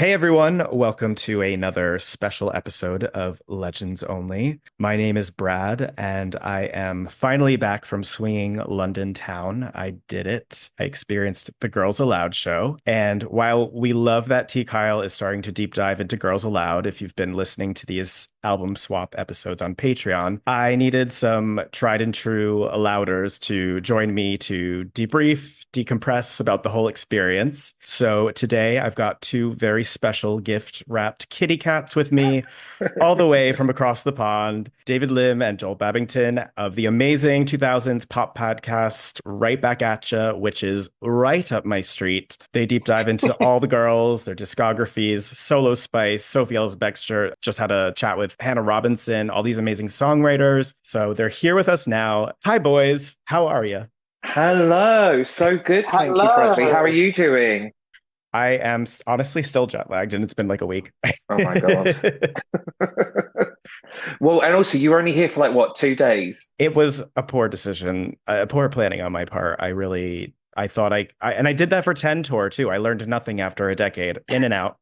Hey everyone, welcome to another special episode of Legends Only. My name is Brad, and I am finally back from swinging London town. I did it. I experienced the Girls Aloud show. And while we love that T. Kyle is starting to deep dive into Girls Aloud, if you've been listening to these album swap episodes on Patreon, I needed some tried and true Alouders to join me to debrief, decompress about the whole experience. So today I've got two very special gift wrapped kitty cats with me, all the way from across the pond, David Lim and Joel Babbington of the amazing 2000s pop podcast Right Back At Ya, which is right up my street. They deep dive into all the girls, their discographies, Solo Spice, Sophie Ellis Bextor. Just had a chat with Hannah Robinson, all these amazing songwriters. So they're here with us now. Hi, boys. How are you? Hello, so good, thank you, Bradley. How are Hello. you doing? I am honestly still jet lagged, and it's been like a week. Oh my God. Well, and also you were only here for like what, 2 days? It was a poor decision, a poor planning on my part. I thought and I did that for 10 tour too. I learned nothing after a decade, in and out.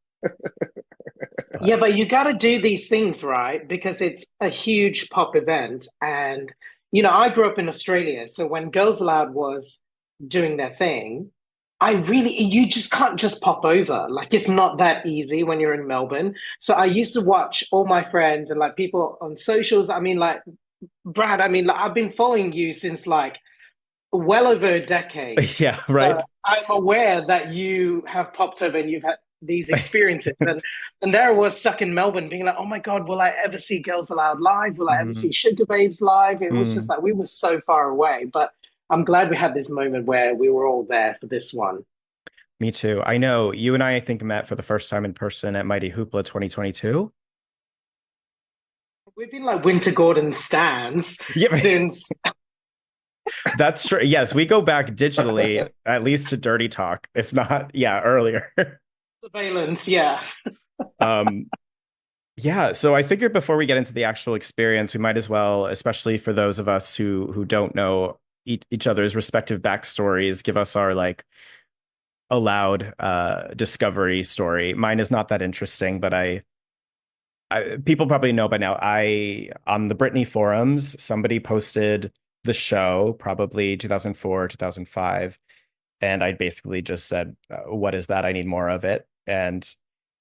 Yeah, But but you got to do these things, right? Because it's a huge pop event. And, I grew up in Australia. So when Girls Aloud was doing their thing, you just can't just pop over. Like, it's not that easy when you're in Melbourne. So I used to watch all my friends and like people on socials. I mean, like, Brad, like, I've been following you since like well over a decade. yeah, So right. I'm aware that you have popped over and you've had these experiences. And there I was stuck in Melbourne being like, oh my God, will I ever see Girls Aloud live? Will I ever Mm, see Sugar Babes live? It was just mm. like we were so far away. But I'm glad we had this moment where we were all there for this one. Me too. I know you and I think, met for the first time in person at Mighty Hoopla 2022. We've been like Winter Gordon stans Yeah, since that's true. Yes, we go back digitally, at least to Dirty Talk, if not, yeah, earlier. surveillance. Yeah. Um, Yeah, so I figured before we get into the actual experience, we might as well, especially for those of us who don't know each other's respective backstories, give us our like allowed discovery story. Mine is not that interesting, but people probably know by now. I on the Britney forums, somebody posted the show, probably 2004, 2005, and I basically just said, "What is that? I need more of it." And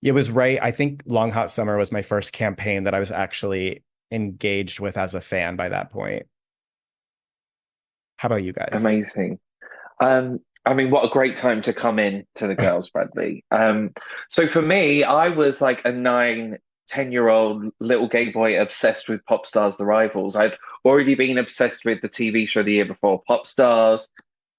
it was right. I think Long Hot Summer was my first campaign that I was actually engaged with as a fan by that point. How about you guys? Amazing. I mean, what a great time to come in to the girls, Bradley. So for me, I was like a 10-year-old little gay boy obsessed with Pop Stars, The Rivals. I'd already been obsessed with the TV show the year before, Pop Stars.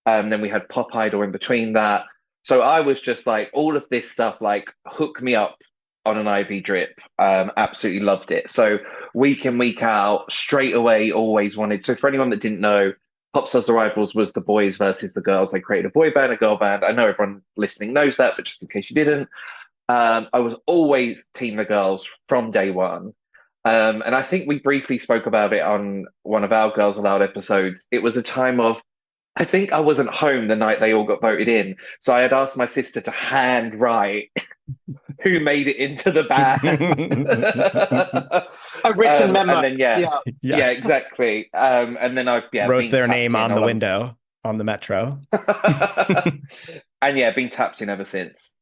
Then we had Pop Idol in between that. So I was just like, all of this stuff, like, hook me up on an IV drip. Absolutely loved it. So week in, week out, straight away, always wanted. So for anyone that didn't know, Popstars Rivals was the boys versus the girls. They created a boy band, a girl band. I know everyone listening knows that, but just in case you didn't, I was always team the girls from day one. And I think we briefly spoke about it on one of our Girls Aloud episodes. It was a time of, I think I wasn't home the night they all got voted in. So I had asked my sister to handwrite who made it into the band. A written And memo. then, yeah, Yeah. yeah, Yeah, exactly. And then I've, yeah, wrote been their tapped name in on the along. window on the metro. And yeah, been tapped in ever since.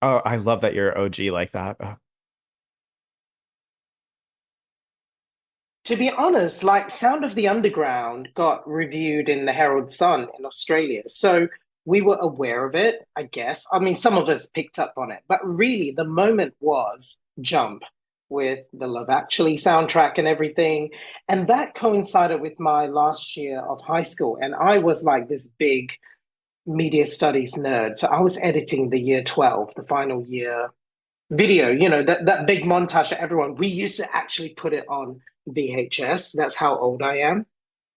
Oh, I love that you're OG like that. Oh, To be honest, like Sound of the Underground got reviewed in the Herald Sun in Australia. So we were aware of it, I guess. I mean, some of us picked up on it, but really the moment was Jump with the Love Actually soundtrack and everything. And that coincided with my last year of high school. And I was like this big media studies nerd. So I was editing the year 12, the final year video, that big montage that everyone, we used to actually put it on VHS. That's how old I am.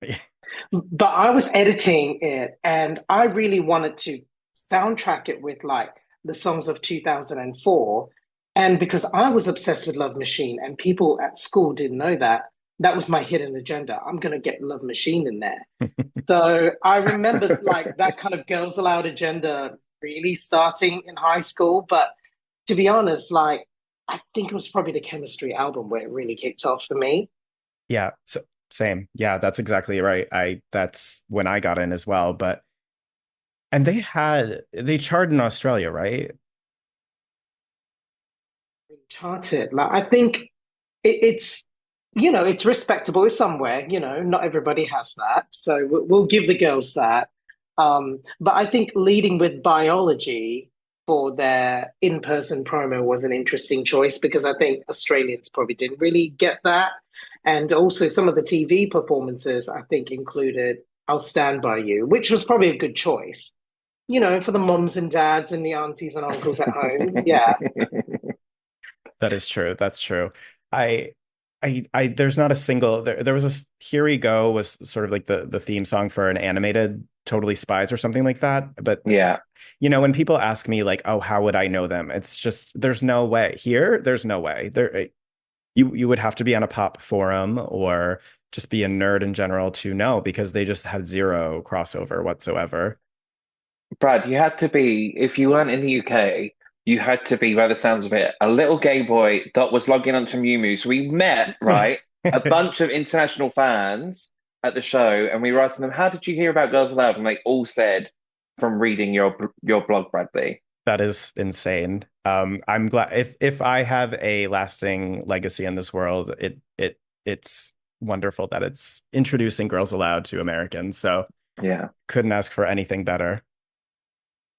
yeah. But I was editing it and I really wanted to soundtrack it with like the songs of 2004. And because I was obsessed with Love Machine and people at school didn't know that, that was my hidden agenda. I'm going to get Love Machine in there. So I remember like that kind of Girls Aloud agenda really starting in high school. But to be honest, like I think it was probably the Chemistry album where it really kicked off for me. Yeah, same. Yeah, that's exactly right. I that's when I got in as well. But and they charted in Australia, right? Uncharted, like I think it's it's respectable. It's somewhere. Not everybody has that, so we'll give the girls that. But I think leading with biology for their in-person promo was an interesting choice because I think Australians probably didn't really get that, and also some of the TV performances I think included "I'll Stand by You," which was probably a good choice. For the moms and dads and the aunties and uncles at home. Yeah. That is true. That's true. I, there's not a single, there was Here We Go was sort of like the theme song for an animated Totally Spies or something like that. But, Yeah. when people ask me like, oh, how would I know them? It's just, there's no way here. There's no way you would have to be on a pop forum or just be a nerd in general to know because they just had zero crossover whatsoever. Brad, you had to be, if you weren't in the UK, you had to be, by the sounds of it, a little gay boy that was logging onto Mew Mew. So we met, right, a bunch of international fans at the show, and we were asking them, "How did you hear about Girls Aloud?" And they all said, "From reading your blog, Bradley." That is insane. I'm glad if I have a lasting legacy in this world, it's wonderful that it's introducing Girls Aloud to Americans. So Yeah. couldn't ask for anything better.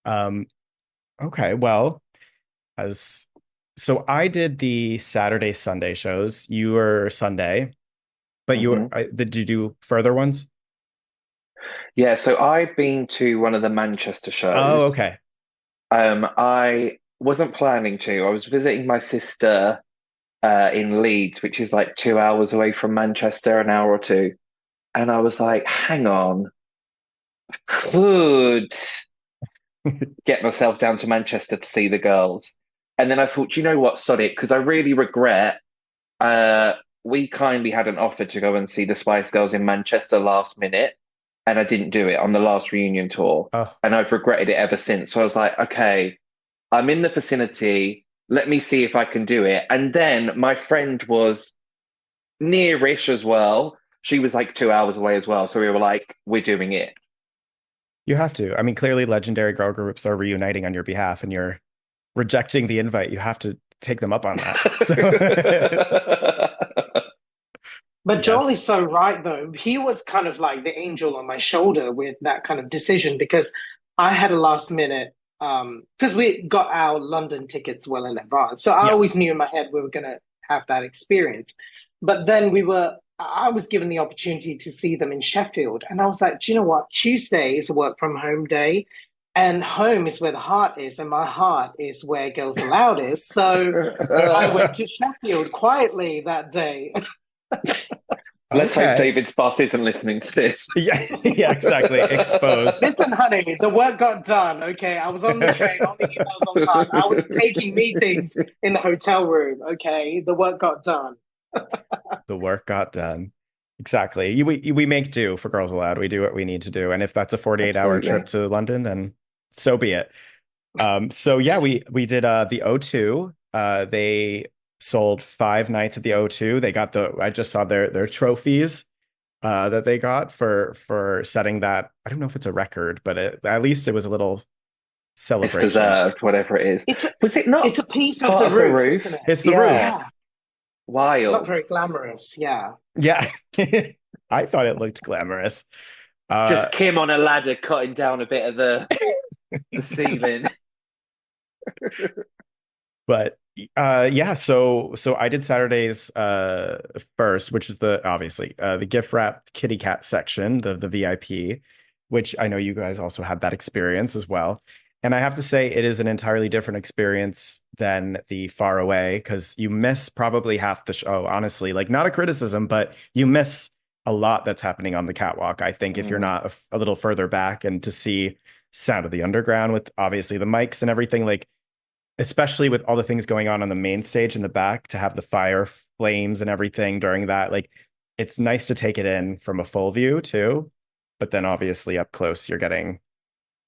Um, okay, well, as so I did the Saturday Sunday shows. You were Sunday, but Hmm. did you do further ones? Yeah, so I've been to one of the Manchester Oh, shows. okay. I wasn't planning to. I was visiting my sister in Leeds, which is like 2 hours away from Manchester, an hour or two. And I was like, hang on, could get myself down to Manchester to see the girls. And then I thought, you know what, sod it, because I really regret uh we kindly had an offer to go and see the Spice Girls in Manchester last minute, and I didn't do it on the last reunion tour. Oh, And I've regretted it ever since. So I was like, okay, I'm in the vicinity. Let me see if I can do it. And then my friend was nearish as well. She was like 2 hours away as well. So we were like, we're doing it. you have to. I mean, clearly legendary girl groups are reuniting on your behalf and you're rejecting the invite. You have to take them up on that. So But Joel yes. is so right, though. He was kind of like the angel on my shoulder with that kind of decision because I had a last minute, because we got our London tickets well in advance. So I Yeah. always knew in my head we were going to have that experience. But then I was given the opportunity to see them in Sheffield. And I was like, do you know what? Tuesday is a work from home day. And home is where the heart is, and my heart is where Girls Aloud is. So I went to Sheffield quietly that day. Let's hope Okay. David's boss isn't listening to this. Yeah, yeah, exactly. Exposed. Listen, honey, the work got done. Okay, I was on the train, on the emails on time. I was taking meetings in the hotel room. Okay, the work got done. The work got done. Exactly. We make do for Girls Aloud. We do what we need to do. And if that's a 48-hour trip Absolutely. to London, then so be it. So yeah, we did the O2. They sold 5 nights at the O2. They got I just saw their trophies that they got for setting that. I don't know if it's a record, but at least it was a little It's celebration. deserved, whatever it is. It's a, Was it not it's a piece of part the of the roof, roof? isn't it? It's the roof. Yeah, Yeah, not wild. very glamorous. Yeah. Yeah. I thought it looked glamorous. Uh, Just Kim on a ladder cutting down a bit of the ceiling. but yeah, so I did Saturday's first, which is the obviously the gift wrap kitty cat section, the VIP, which I know you guys also had that experience as well. And I have to say it is an entirely different experience than the far away because you miss probably half the show, honestly. Like not a criticism, but you miss a lot that's happening on the catwalk. I think if you're Mm. not a little further back and to see Sound of the Underground with obviously the mics and everything, like especially with all the things going on the main stage in the back to have the fire flames and everything during that like it's nice to take it in from a full view too, but then obviously up close you're getting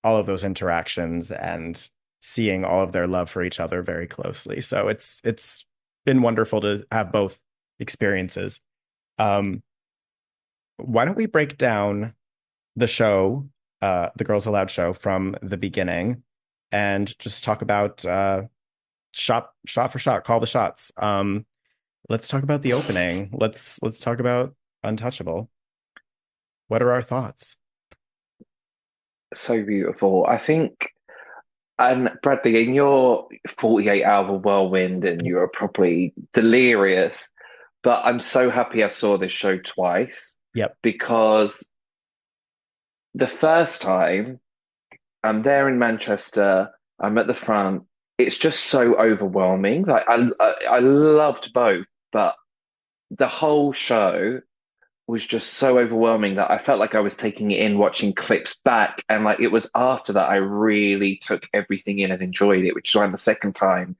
all of those interactions and seeing all of their love for each other very closely. So it's been wonderful to have both experiences. Um, why don't we break down the show, the Girls Aloud show from the beginning, and just talk about shot for shot, call the shots. Let's talk about the opening. Let's talk about Untouchable. What are our thoughts? So beautiful. I think, and Bradley, in your 48-hour whirlwind, and you are probably delirious, but I'm so happy I saw this show twice Yep. because the first time I'm there in Manchester, I'm at the front. It's just so overwhelming. Like I loved both, but the whole show was just so overwhelming that I felt like I was taking it in, watching clips back, and like it was after that I really took everything in and enjoyed it, which is why the second time,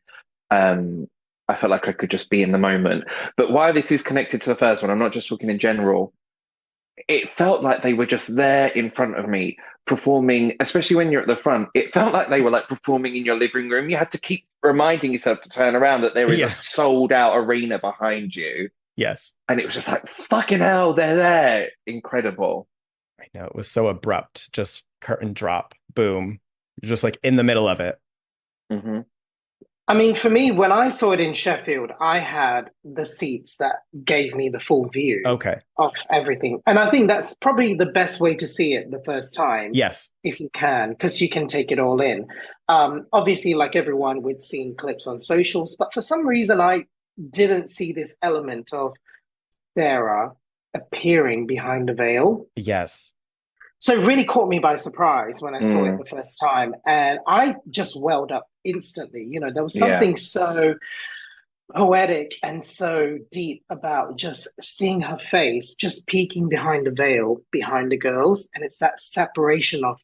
um, I felt like I could just be in the moment. But why this is connected to the first one, I'm not just talking in general. It felt like they were just there in front of me performing, especially when you're at the front. It felt like they were like performing in your living room. You had to keep reminding yourself to turn around that there is a Yeah. sold out arena behind you. Yes. And it was just like, fucking hell, they're there. Incredible. I know it was so abrupt, just curtain drop, boom. You're just like in the middle of it. Hmm. I mean, for me, when I saw it in Sheffield, I had the seats that gave me the full view Okay. of everything. And I think that's probably the best way to see it the first time, Yes. if you can, because you can take it all in. Obviously, like everyone, we'd seen clips on socials, but for some reason, I didn't see this element of Sarah appearing behind the veil. Yes. So it really caught me by surprise when I saw it Mm, the first time. And I just welled up instantly. You know, there was yeah. something so poetic and so deep about just seeing her face, just peeking behind the veil behind the girls. And it's that separation of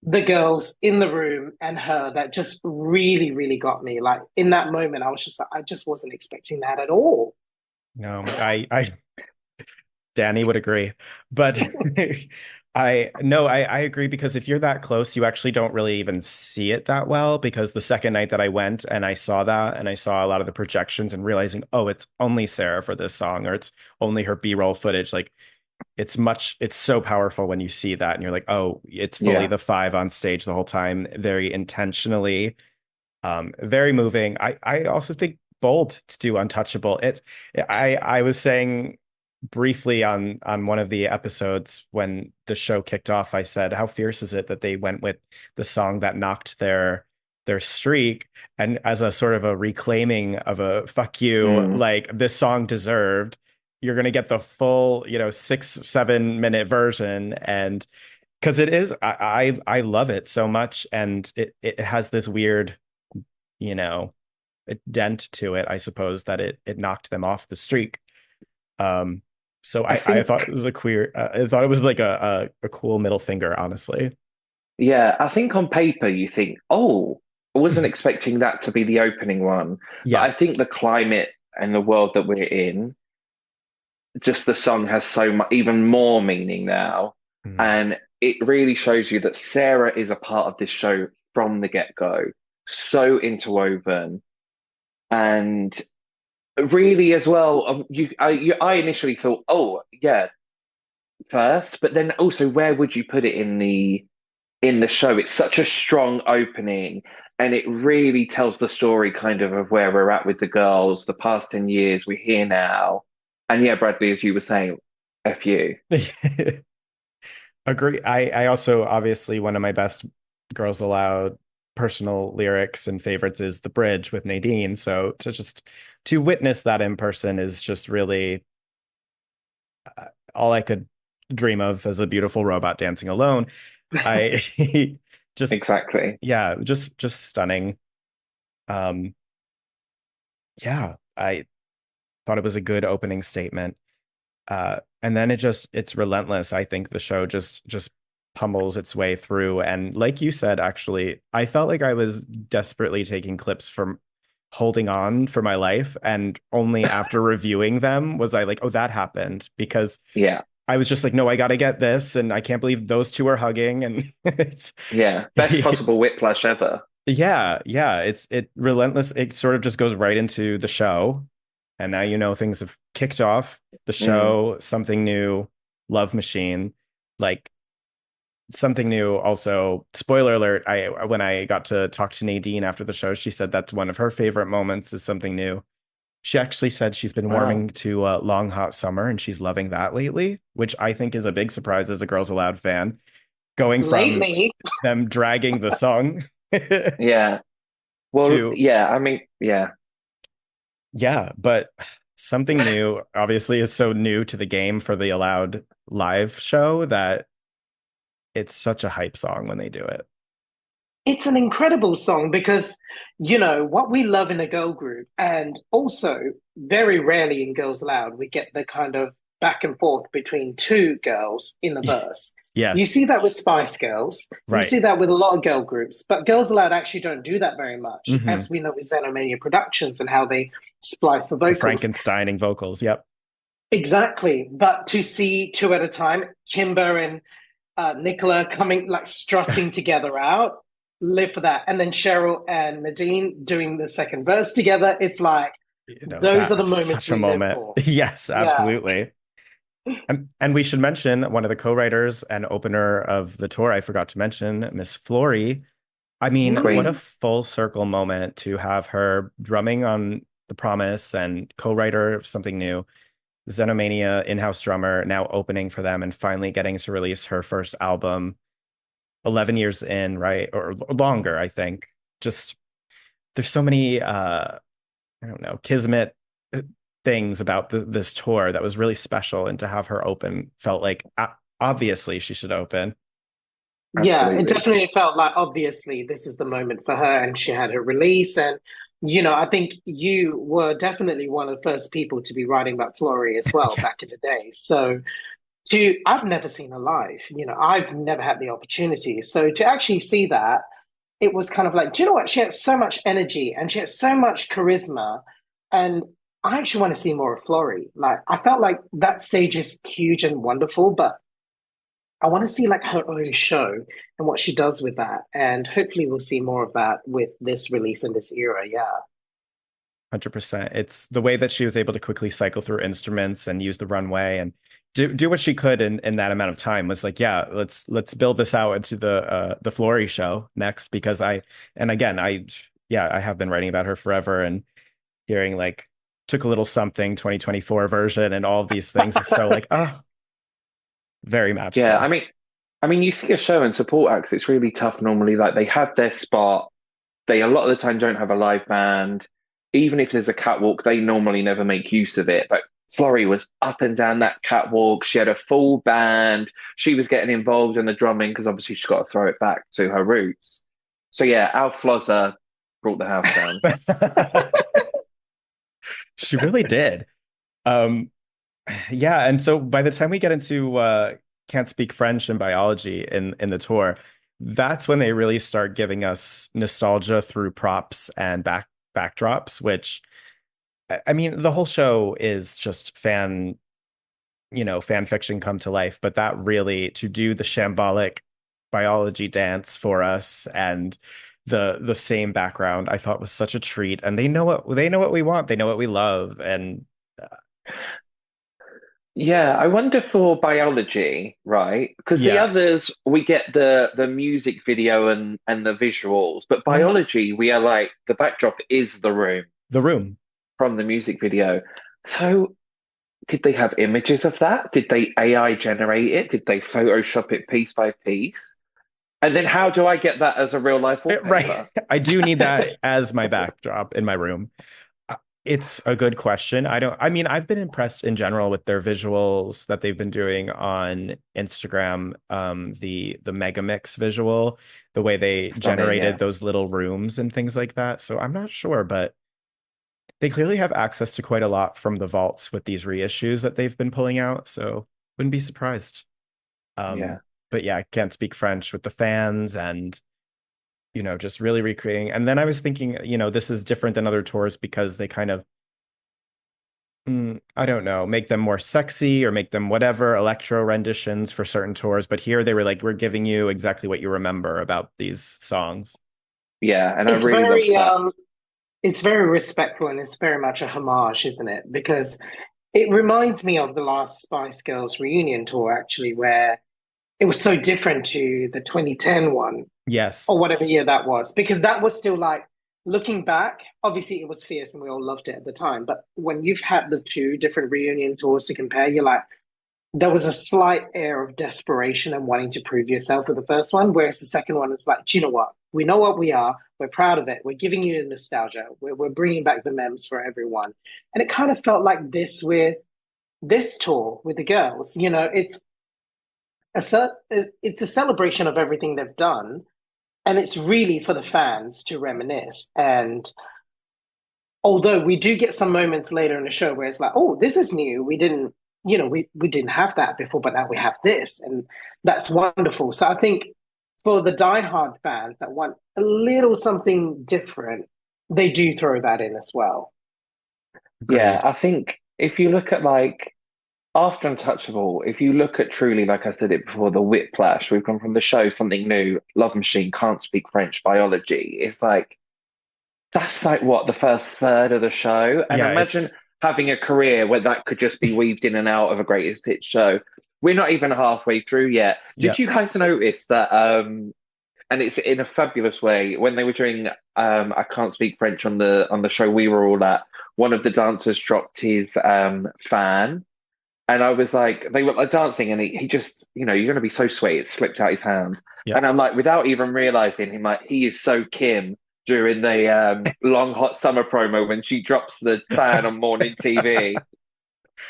the girls in the room and her that just really, really got me. Like in that moment, I was just like, I just wasn't expecting that at all. No, I Danny would agree. But I agree because if you're that close, you actually don't really even see it that well because the second night that I went and I saw that and I saw a lot of the projections and realizing, oh, it's only Sarah for this song or it's only her B-roll footage. Like it's so powerful when you see that and you're like, oh, it's fully Yeah. the five on stage the whole time, very intentionally, very moving. I also think bold to do Untouchable. I was saying briefly on one of the episodes when the show kicked off, I said, how fierce is it that they went with the song that knocked their streak and as a sort of a reclaiming of a fuck you, Mm, like this song deserved. You're gonna get the full, 6, 7 minute version. And because it is, I love it so much. And it has this weird, you know, dent to it, I suppose, that it knocked them off the streak. Um, so I I thought it think, was I thought it was like a cool middle finger, honestly. yeah, I think on paper you think, oh, I wasn't expecting that to be the opening one. But Yeah. I think the climate and the world that we're in, just the song has so much, even more meaning now. Mm. And it really shows you that Sarah is a part of this show from the get-go, so interwoven. And really, as well, I initially thought, oh, yeah, first, but then also, where would you put it in the show? It's such a strong opening, and it really tells the story kind of where we're at with the girls, the past 10 years, we're here now. And yeah, Bradley, as you were saying, F you. Agree. I also obviously one of my best Girls Aloud personal lyrics and favorites is The Bridge with Nadine. So to witness that in person is just really all I could dream of as a beautiful robot dancing alone. I just Exactly. yeah, just stunning. Um yeah, I thought it was a good opening statement. And then it's relentless. I think the show just pummels its way through. And like you said, actually, I felt like I was desperately taking clips from holding on for my life. And only after reviewing them was I like, oh, that happened because Yeah. I was just like, no, I gotta get this. And I can't believe those two are hugging. And it's Yeah. Best possible whiplash ever. Yeah, yeah, it relentless. It sort of just goes right into the show, and now you know things have kicked off. The Mm. show, something new, Love Machine, like something new. Also, spoiler alert, I when I got to talk to Nadine after the show, she said that's one of her favorite moments is something new. She actually said she's been Wow. warming to Long Hot Summer and she's loving that lately, which I think is a big surprise as a Girls Aloud fan, going from Lately, them dragging the song Yeah. Well, to yeah, I mean, yeah. yeah, but something new obviously is so new to the game for the Aloud live show that it's such a hype song when they do it. it's an incredible song because, what we love in a girl group, and also very rarely in Girls Aloud, we get the kind of back and forth between two girls in a verse. You Yes, see that with Spice Girls, you right. see that with a lot of girl groups, but Girls Aloud actually don't do that very much, Hmm. as we know with Xenomania Productions and how they splice the The vocals. Frankensteining vocals. Yep. Exactly. But to see two at a time, Kimber and Nicola coming like strutting together out, live for that. And then Cheryl and Nadine doing the second verse together. It's like You know, those are the that's moments such a we live moment. for. Yes, Yeah. absolutely. And we should mention one of the co-writers and opener of the tour. I forgot to mention Miss Flory. I mean, what a Mm. Queen. full circle moment to have her drumming on The Promise and co-writer of something new. Xenomania in-house drummer now opening for them and finally getting to release her first album 11 years in, right? Or longer, I think. Just there's so many I don't know, kismet things about this tour that was really special, and to have her open felt like obviously she should open. Yeah, it Absolutely. definitely felt like obviously this is the moment for her and she had her release. And, I think you were definitely one of the first people to be writing about Flory as well Yeah. back in the day. So I've never seen her live, I've never had the opportunity. So to actually see that, it was kind of like, do you know what? She had so much energy and she had so much charisma. And I actually want to see more of Flory. Like, I felt like that stage is huge and wonderful, but I want to see like her own show and what she does with that. And hopefully we'll see more of that with this release in this era. Yeah. 100%. It's the way that she was able to quickly cycle through instruments and use the runway and do what she could in that amount of time was like, yeah, let's build this out into the Flory show next because and again, yeah, I have been writing about her forever and hearing like took a little something 2024 version and all of these things is so like, oh, very Yeah, magical. I mean, you see a show and support acts, it's really tough normally. Like they have their spot. They a lot of the time don't have a live band. Even if there's a catwalk, they normally never make use of it. But Florrie was up and down that catwalk. She had a full band. She was getting involved in the drumming because obviously she's got to throw it back to her roots. So yeah, Al Flozzer brought the house down. She really did. Um, yeah, and so by the time we get into Can't Speak French and Biology in the tour, that's when they really start giving us nostalgia through props and backdrops, which I mean, the whole show is just fan fiction come to life, but that really to do the shambolic biology dance for us and the same background, I thought was such a treat. And they know what we want, they know what we love, and Yeah, I wonder for biology, right? Because the yeah. others we get the music video and the visuals, but Mhm. biology we are like the backdrop is the room The Room. from the music video. So did they have images of that? Did they AI generate it? Did they Photoshop it piece by piece? And then how do I get that as a real life Right. wallpaper? I do need that as my backdrop in my room. It's a good question. I mean, I've been impressed in general with their visuals that they've been doing on Instagram. The Mega Mix visual, the way they Stunning, generated yeah. those little rooms and things like that. So I'm not sure, but they clearly have access to quite a lot from the vaults with these reissues that they've been pulling out. So wouldn't be surprised. Yeah. But yeah, I can't speak French with the fans and just really recreating. And then I was thinking, this is different than other tours because they kind of, I don't know, make them more sexy or make them whatever, electro renditions for certain tours. But here they were like, we're giving you exactly what you remember about these songs. Yeah, and I It's really loved very that. it's very respectful and it's very much a homage, isn't it? Because it reminds me of the last Spice Girls reunion tour, actually, where it was so different to the 2010 one Yes. or whatever year that was, because that was still like looking back, obviously it was fierce and we all loved it at the time. But when you've had the two different reunion tours to compare, you're like, there was a slight air of desperation and wanting to prove yourself with the first one, whereas the second one is like, do you know what? We know what we are. We're proud of it. We're giving you nostalgia. We're bringing back the memes for everyone. And it kind of felt like this with this tour with the girls. You know, it's a celebration of everything they've done, and it's really for the fans to reminisce. And although we do get some moments later in the show where it's like, oh, this is new. We didn't, we didn't have that before, but now we have this, and that's wonderful. So I think for the diehard fans that want a little something different, they do throw that in as well. Yeah, Agreed. I think if you look at like after Untouchable, if you look at truly, like I said it before, the whiplash, we've gone from the show Something New, Love Machine, Can't Speak French, Biology. It's like that's like what the first third of the show. And Yeah, imagine it's having a career where that could just be weaved in and out of a greatest hit show. We're not even halfway through yet. yeah. Did you guys notice that and it's in a fabulous way. When they were doing I Can't Speak French on the show we were all at, one of the dancers dropped his fan. And I was like, they were like dancing, and he just, you're gonna be so sweaty, it slipped out his hands. Yeah. And I'm like, without even realizing him, like he is so Kim during the long hot summer promo when she drops the fan on morning TV.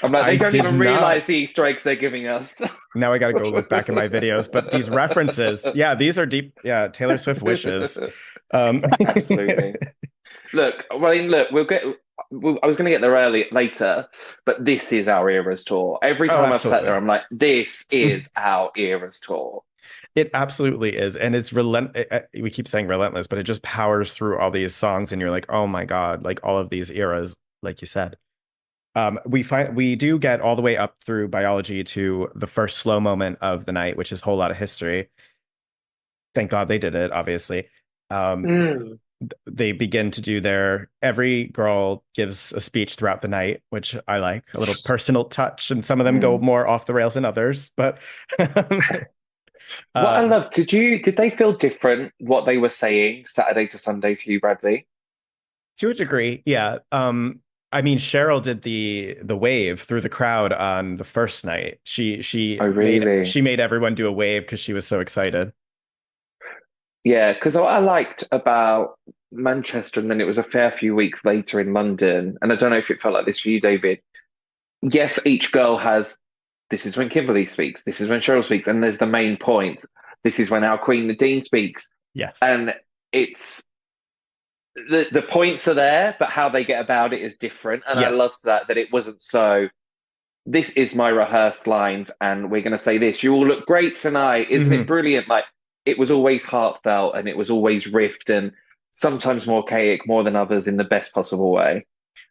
I'm like, I they don't did even not. realize the Easter eggs they're giving us. Now I got to go look back in my videos, but these references, yeah, these are deep. Yeah, Taylor Swift wishes. Um, Absolutely. Look, I mean, look, I was going to get there early later, but this is our era's tour. Every oh, time I've sat there, absolutely. I'm like, this is our era's tour. It absolutely is. And it's we keep saying relentless, but it just powers through all these songs and you're like, "Oh my God, like all of these eras, like you said." We do get all the way up through biology to the first slow moment of the night, which is Whole Lot of History. Thank God they did it, obviously. Um, Mm, they begin to do every girl gives a speech throughout the night, which I like, a little personal touch, and some of them go Mm. more off the rails than others, but What I uh, love, did they feel different what they were saying Saturday to Sunday for you, Bradley? to a degree, yeah. I mean, Cheryl did the wave through the crowd on the first night. Oh, really? She made everyone do a wave because she was so excited. Yeah, because what I liked about Manchester, and then it was a fair few weeks later in London, and I don't know if it felt like this for you, David. Yes, each girl has this is when Kimberly speaks, this is when Cheryl speaks, and there's the main points. This is when our Queen Nadine speaks. Yes. And it's the points are there, but how they get about it is different. And I Yes. loved that it wasn't so this is my rehearsed lines, and we're gonna say this. You all look great tonight, isn't it Hmm. brilliant? Like it was always heartfelt and it was always riffed and sometimes more chaotic more than others in the best possible way.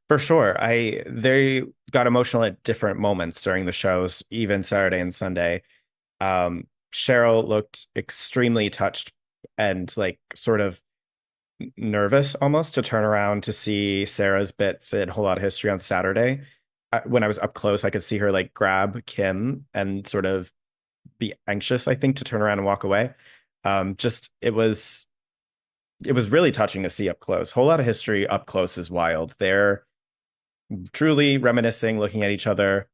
For sure. They got emotional at different moments during the shows, even Saturday and Sunday. Cheryl looked extremely touched and like sort of nervous almost to turn around to see Sarah's bits in Whole Lot of History on Saturday. When I was up close, I could see her like grab Kim and sort of be anxious, I think, to turn around and walk away. Just it was really touching to see up close. Whole Lot of History up close is wild. They're truly reminiscing, looking at each other.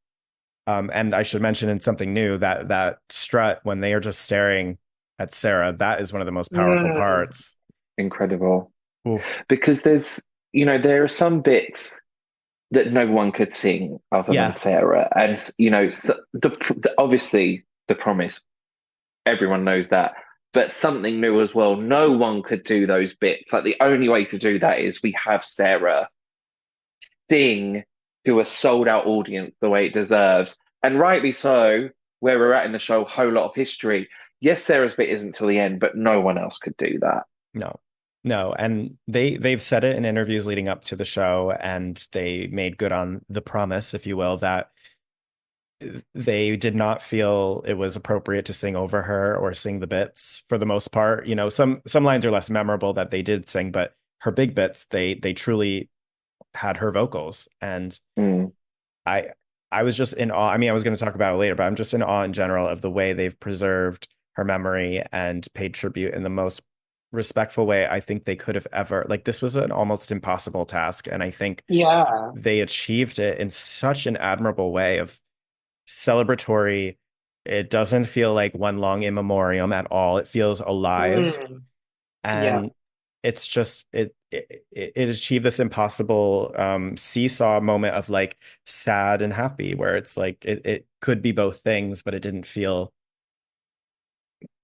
And I should mention in something new that strut when they are just staring at Sarah, that is one of the most powerful mm, parts. Incredible. Oof. Because there are some bits that no one could sing other than Yeah. Sarah. And, so obviously the promise, everyone knows that. But something new as well. No one could do those bits. Like the only way to do that is we have Sarah sing to a sold out audience the way it deserves. And rightly so, where we're at in the show, whole lot of history. Yes, Sarah's bit isn't till the end, but no one else could do that. No. No, and they've said it in interviews leading up to the show, and they made good on the promise, if you will, that they did not feel it was appropriate to sing over her or sing the bits for the most part. You know, some lines are less memorable that they did sing, but her big bits, they truly had her vocals. And Mm. I I was just in awe. I mean, I was going to talk about it later, but I'm just in awe in general of the way they've preserved her memory and paid tribute in the most respectful way I think they could have ever. Like this was an almost impossible task, and I think Yeah. they achieved it in such an admirable way of celebratory. It doesn't feel like one long in memoriam at all. It feels alive, Mm, yeah. and it's just it achieved this impossible seesaw moment of like sad and happy, where it's like it could be both things, but it didn't feel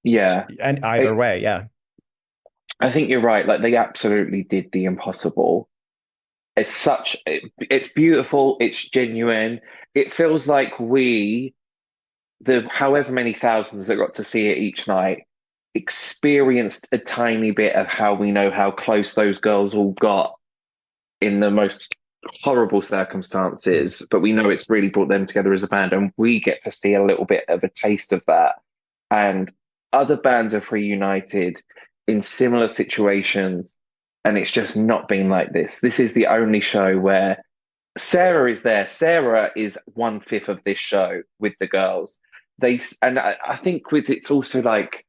Yeah. and either I, way, yeah. I think you're right. Like they absolutely did the impossible. It's beautiful, it's genuine. It feels like the however many thousands that got to see it each night, experienced a tiny bit of how we know how close those girls all got in the most horrible Mm. circumstances, but we know it's really brought them together as a band, and we get to see a little bit of a taste of that. And other bands have reunited in similar situations, and it's just not been like this. This is the only show where Sarah is there. Sarah is 1/5 of this show with the girls. And I think with it's also like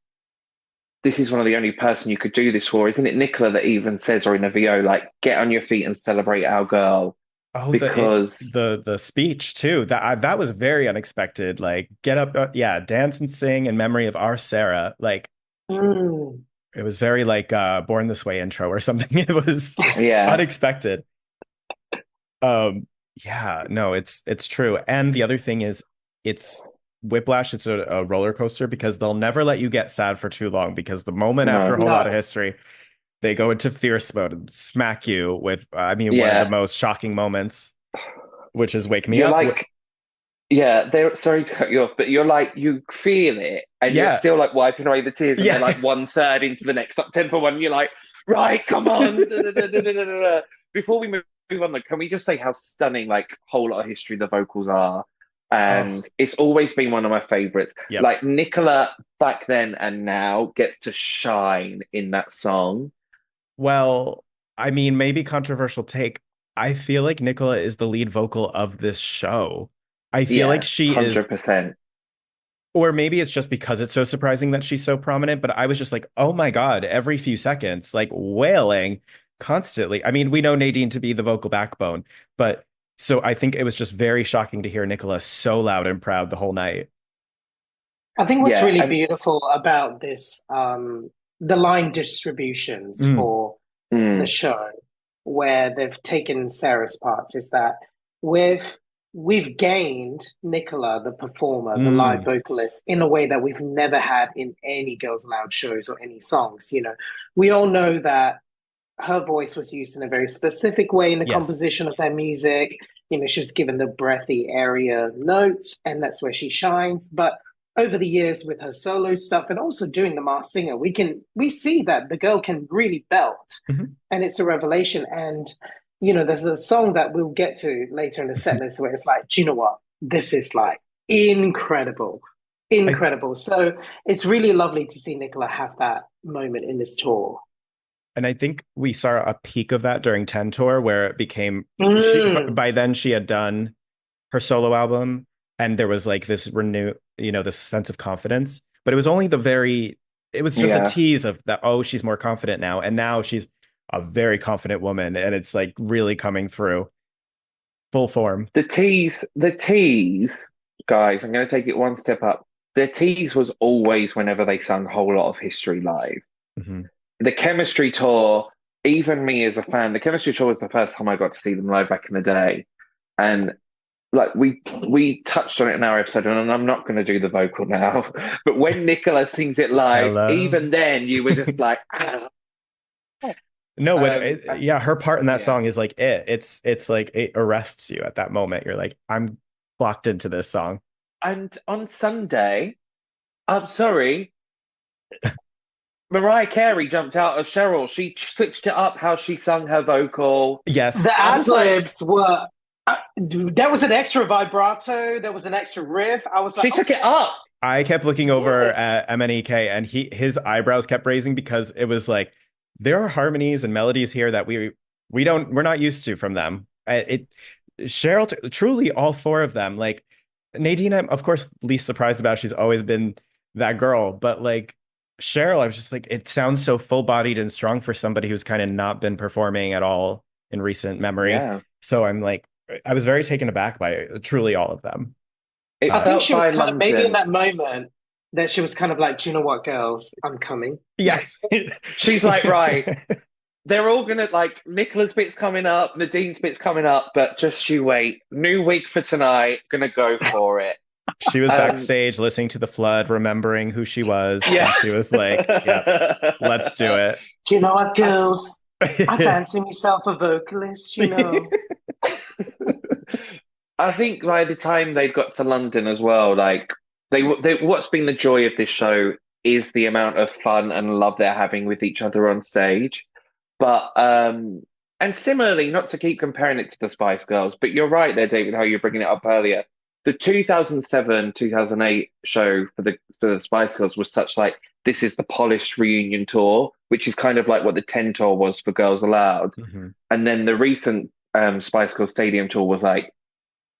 this is one of the only person you could do this for, isn't it? Nicola that even says, or in a VO, like, get on your feet and celebrate our girl Oh, because the speech too. That was very unexpected. Like, get up, yeah, dance and sing in memory of our Sarah. Like, Mm. it was very like Born This Way intro or something. It was yeah, unexpected. Um, yeah, no, it's true. And the other thing is, it's whiplash. It's a roller coaster because they'll never let you get sad for too long. Because the moment after a no, whole lot of No. history, they go into fierce mode and smack you with, I mean, one of the yeah, most shocking moments, which is "Wake Me you're Up." like, yeah, they're sorry to cut you off, but you're like, you feel it and you're Yeah, still like wiping away the tears, and they're yeah. like one third into the next up tempo one, and you're like, right, come on. Before we move on, though, can we just say how stunning, like, whole lot of history the vocals are? Oh, And it's always been one of my favorites. yep. Like Nicola back then and now gets to shine in that song. Well, I mean, maybe controversial take. I feel like Nicola is the lead vocal of this show. I feel like Yeah, she is, 100%. or maybe it's just because it's so surprising that she's so prominent, but I was just like, oh my God, every few seconds, like wailing constantly. I mean, we know Nadine to be the vocal backbone, but so I think it was just very shocking to hear Nicola so loud and proud the whole night. I think what's Yeah, really and beautiful about this, the line distributions Mm, for the mm, show, where they've taken Sarah's parts, is that we've we've gained Nicola, the performer, the live mm, vocalist, in a way that we've never had in any Girls Aloud shows or any songs. You know, we all know that her voice was used in a very specific way in the yes. composition of their music. You know, she was given the breathy area notes, and that's where she shines. But over the years with her solo stuff and also doing the Masked Singer, we see that the girl can really belt, Mhm. and it's a revelation. And you know, there's a song that we'll get to later in the set list where it's like, do you know what? This is like incredible, I incredible. So it's really lovely to see Nicola have that moment in this tour. And I think we saw a peak of that during 10 tour where it became Mm, by then she had done her solo album and there was like this renew, this sense of confidence, but it was only it was just a yeah. tease of that, oh, she's more confident now. And now she's a very confident woman and it's like really coming through full form. The tease, guys, I'm going to take it one step up. The tease was always whenever they sung Whole Lot of History live. Mhm. The chemistry tour, even me as a fan, the chemistry tour was the first time I got to see them live back in the day. And like we touched on it in our episode, and I'm not going to do the vocal now, but when Nicola sings it live, Hello. even then you were just like, ah. No, And yeah, her part in that yeah. song is like it's like it arrests you at that moment. You're like, I'm locked into this song. And on Sunday, I'm sorry, Mariah Carey jumped out of Cheryl. She switched it up how she sung her vocal. Yes. the I ad was like, libs were There was an extra vibrato. There was an extra riff. I was like, She took it up. I kept looking over yeah, at MNEK and his eyebrows kept raising because it was like there are harmonies and melodies here that we're not used to from them. Cheryl truly all four of them. Like Nadine, I'm of course least surprised about. She's always been that girl, but like Cheryl, I was just like it sounds so full-bodied and strong for somebody who's kind of not been performing at all in recent memory. Yeah. So I'm like I was very taken aback by truly all of them. It I think felt she was by kind of maybe in London. that moment that she was kind of like, do you know what, girls, I'm coming. Yeah. She's like, right, they're all gonna like Nicola's bit's coming up, Nadine's bit's coming up, but just you wait. New week for tonight, gonna go for it. She was Um, backstage listening to the flood, remembering who she was, and yeah. she was like, "Yep, let's do it." Do you know what, I, girls? I fancy myself a vocalist, you know. I think by the time they got to London as well, like they what's been the joy of this show is the amount of fun and love they're having with each other on stage. But and similarly, not to keep comparing it to the Spice Girls, but you're right there, David, how you're bringing it up earlier. The 2007, 2008 show for the Spice Girls was such like this is the polished reunion tour, which is kind of like what the 10 tour was for Girls Aloud. Mhm. And then the recent Spice Girls Stadium tour was like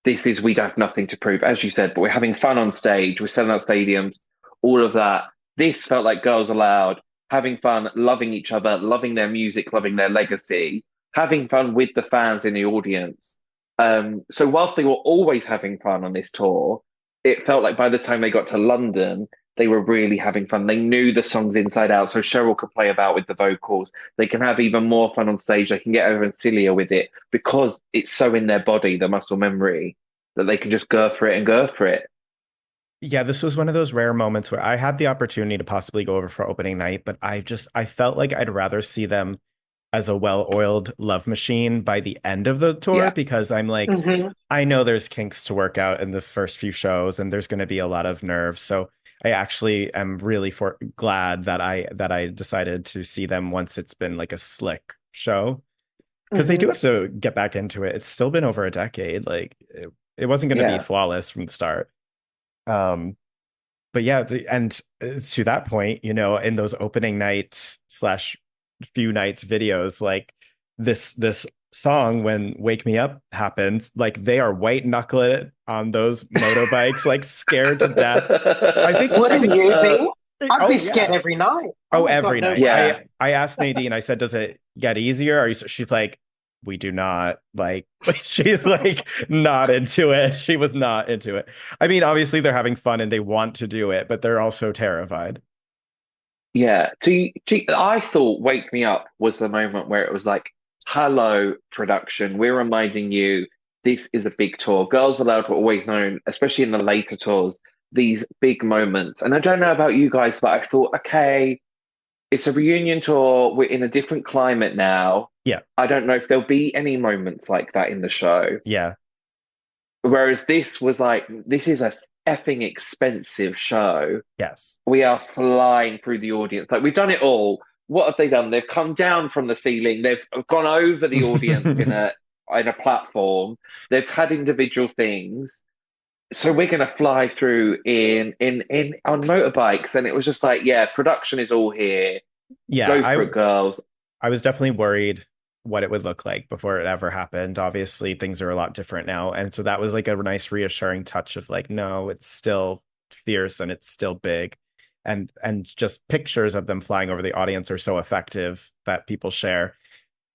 this is we have nothing to prove, as you said, but we're having fun on stage, we're selling out stadiums, all of that. This felt like Girls Aloud, having fun, loving each other, loving their music, loving their legacy, having fun with the fans in the audience. So whilst they were always having fun on this tour, it felt like by the time they got to London, they were really having fun. They knew the songs inside out, so Cheryl could play about with the vocals. They can have even more fun on stage. They can get over and sillier with it because it's so in their body, the muscle memory, that they can just go for it and go for it. Yeah, this was one of those rare moments where I had the opportunity to possibly go over for opening night, but I felt like I'd rather see them as a well-oiled love machine by the end of the tour Yeah. because I'm like, Hmm. I know there's kinks to work out in the first few shows and there's going to be a lot of nerves. So I actually am really glad that I decided to see them once it's been like a slick show because they do Hmm. have to get back into it. It's still been over a decade. Like it wasn't going to be Yeah. flawless from the start. Um, but yeah, and to that point, in those opening nights slash few nights videos, like this song when Wake Me Up happens, like they are white knuckling it on those motorbikes, like scared to death. I think I Wouldn't think you be? I'd be oh scared yeah. every night. Oh Oh, my every God, no night. way. Yeah. I asked Nadine, I said, does it get easier? She's like, we do not like she's like not into it. She was not into it. I mean, obviously they're having fun and they want to do it, but they're also terrified. Yeah. I thought Wake Me Up was the moment where it was like, hello, production. We're reminding you this is a big tour. Girls Aloud were always known, especially in the later tours, these big moments. And I don't know about you guys, but I thought, okay, it's a reunion tour. We're in a different climate now. Yeah. I don't know if there'll be any moments like that in the show. Yeah. Whereas this was like, this is a effing expensive show. Yes. We are flying through the audience. Like we've done it all. What have they done? They've come down from the ceiling. They've gone over the audience in a platform. They've had individual things. So we're going to fly through in on motorbikes, and it was just like, yeah, production is all here. Yeah, Go for I it, girls. I was definitely worried what it would look like before it ever happened. Obviously, things are a lot different now. And so that was like a nice reassuring touch of like, no, it's still fierce and it's still big. And just pictures of them flying over the audience are so effective that people share.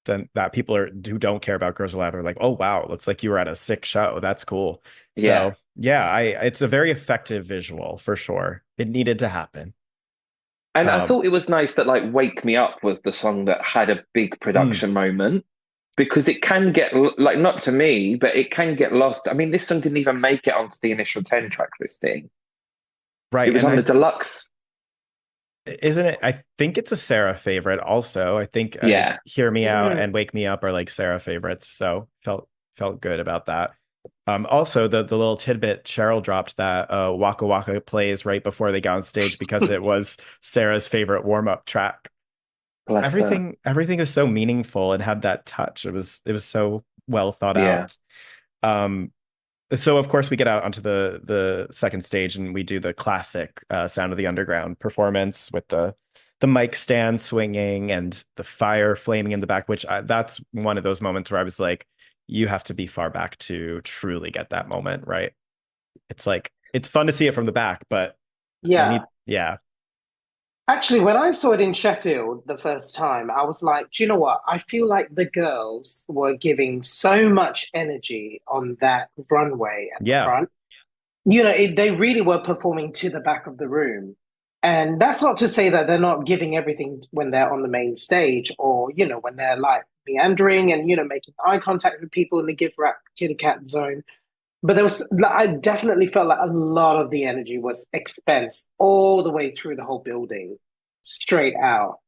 Then that people who don't care about Girls Aloud are like, oh wow, it looks like you were at a sick show. That's cool. Yeah. So yeah, I it's a very effective visual for sure. It needed to happen. And I Um, thought it was nice that like Wake Me Up was the song that had a big mm, production moment because it can get like not to me, but it can get lost. I mean, this song didn't even make it onto the initial 10 track listing. It right. was And on the I deluxe. isn't it? I think it's a Sarah favorite also. I think Yeah. Hear Me Out Mm. and Wake Me Up are like Sarah favorites. So felt good about that. Also the little tidbit Cheryl dropped that Waka Waka plays right before they got on stage because it was Sarah's favorite warm-up track. Bless her. Everything is so meaningful and had that touch. It was so well thought Yeah. out. Um, so of course we get out onto the second stage and we do the classic Sound of the Underground performance with the mic stand swinging and the fire flaming in the back, which that's one of those moments where I was like, you have to be far back to truly get that moment, right? It's like it's fun to see it from the back, but you Yeah. need, yeah, Actually, when I saw it in Sheffield the first time, I was like, do you know what? I feel like the girls were giving so much energy on that runway at the yeah, front. They really were performing to the back of the room. And that's not to say that they're not giving everything when they're on the main stage or, when they're like meandering and, making eye contact with people in the gift wrap kitty cat zone. But I definitely felt like a lot of the energy was expensed all the way through the whole building, straight out.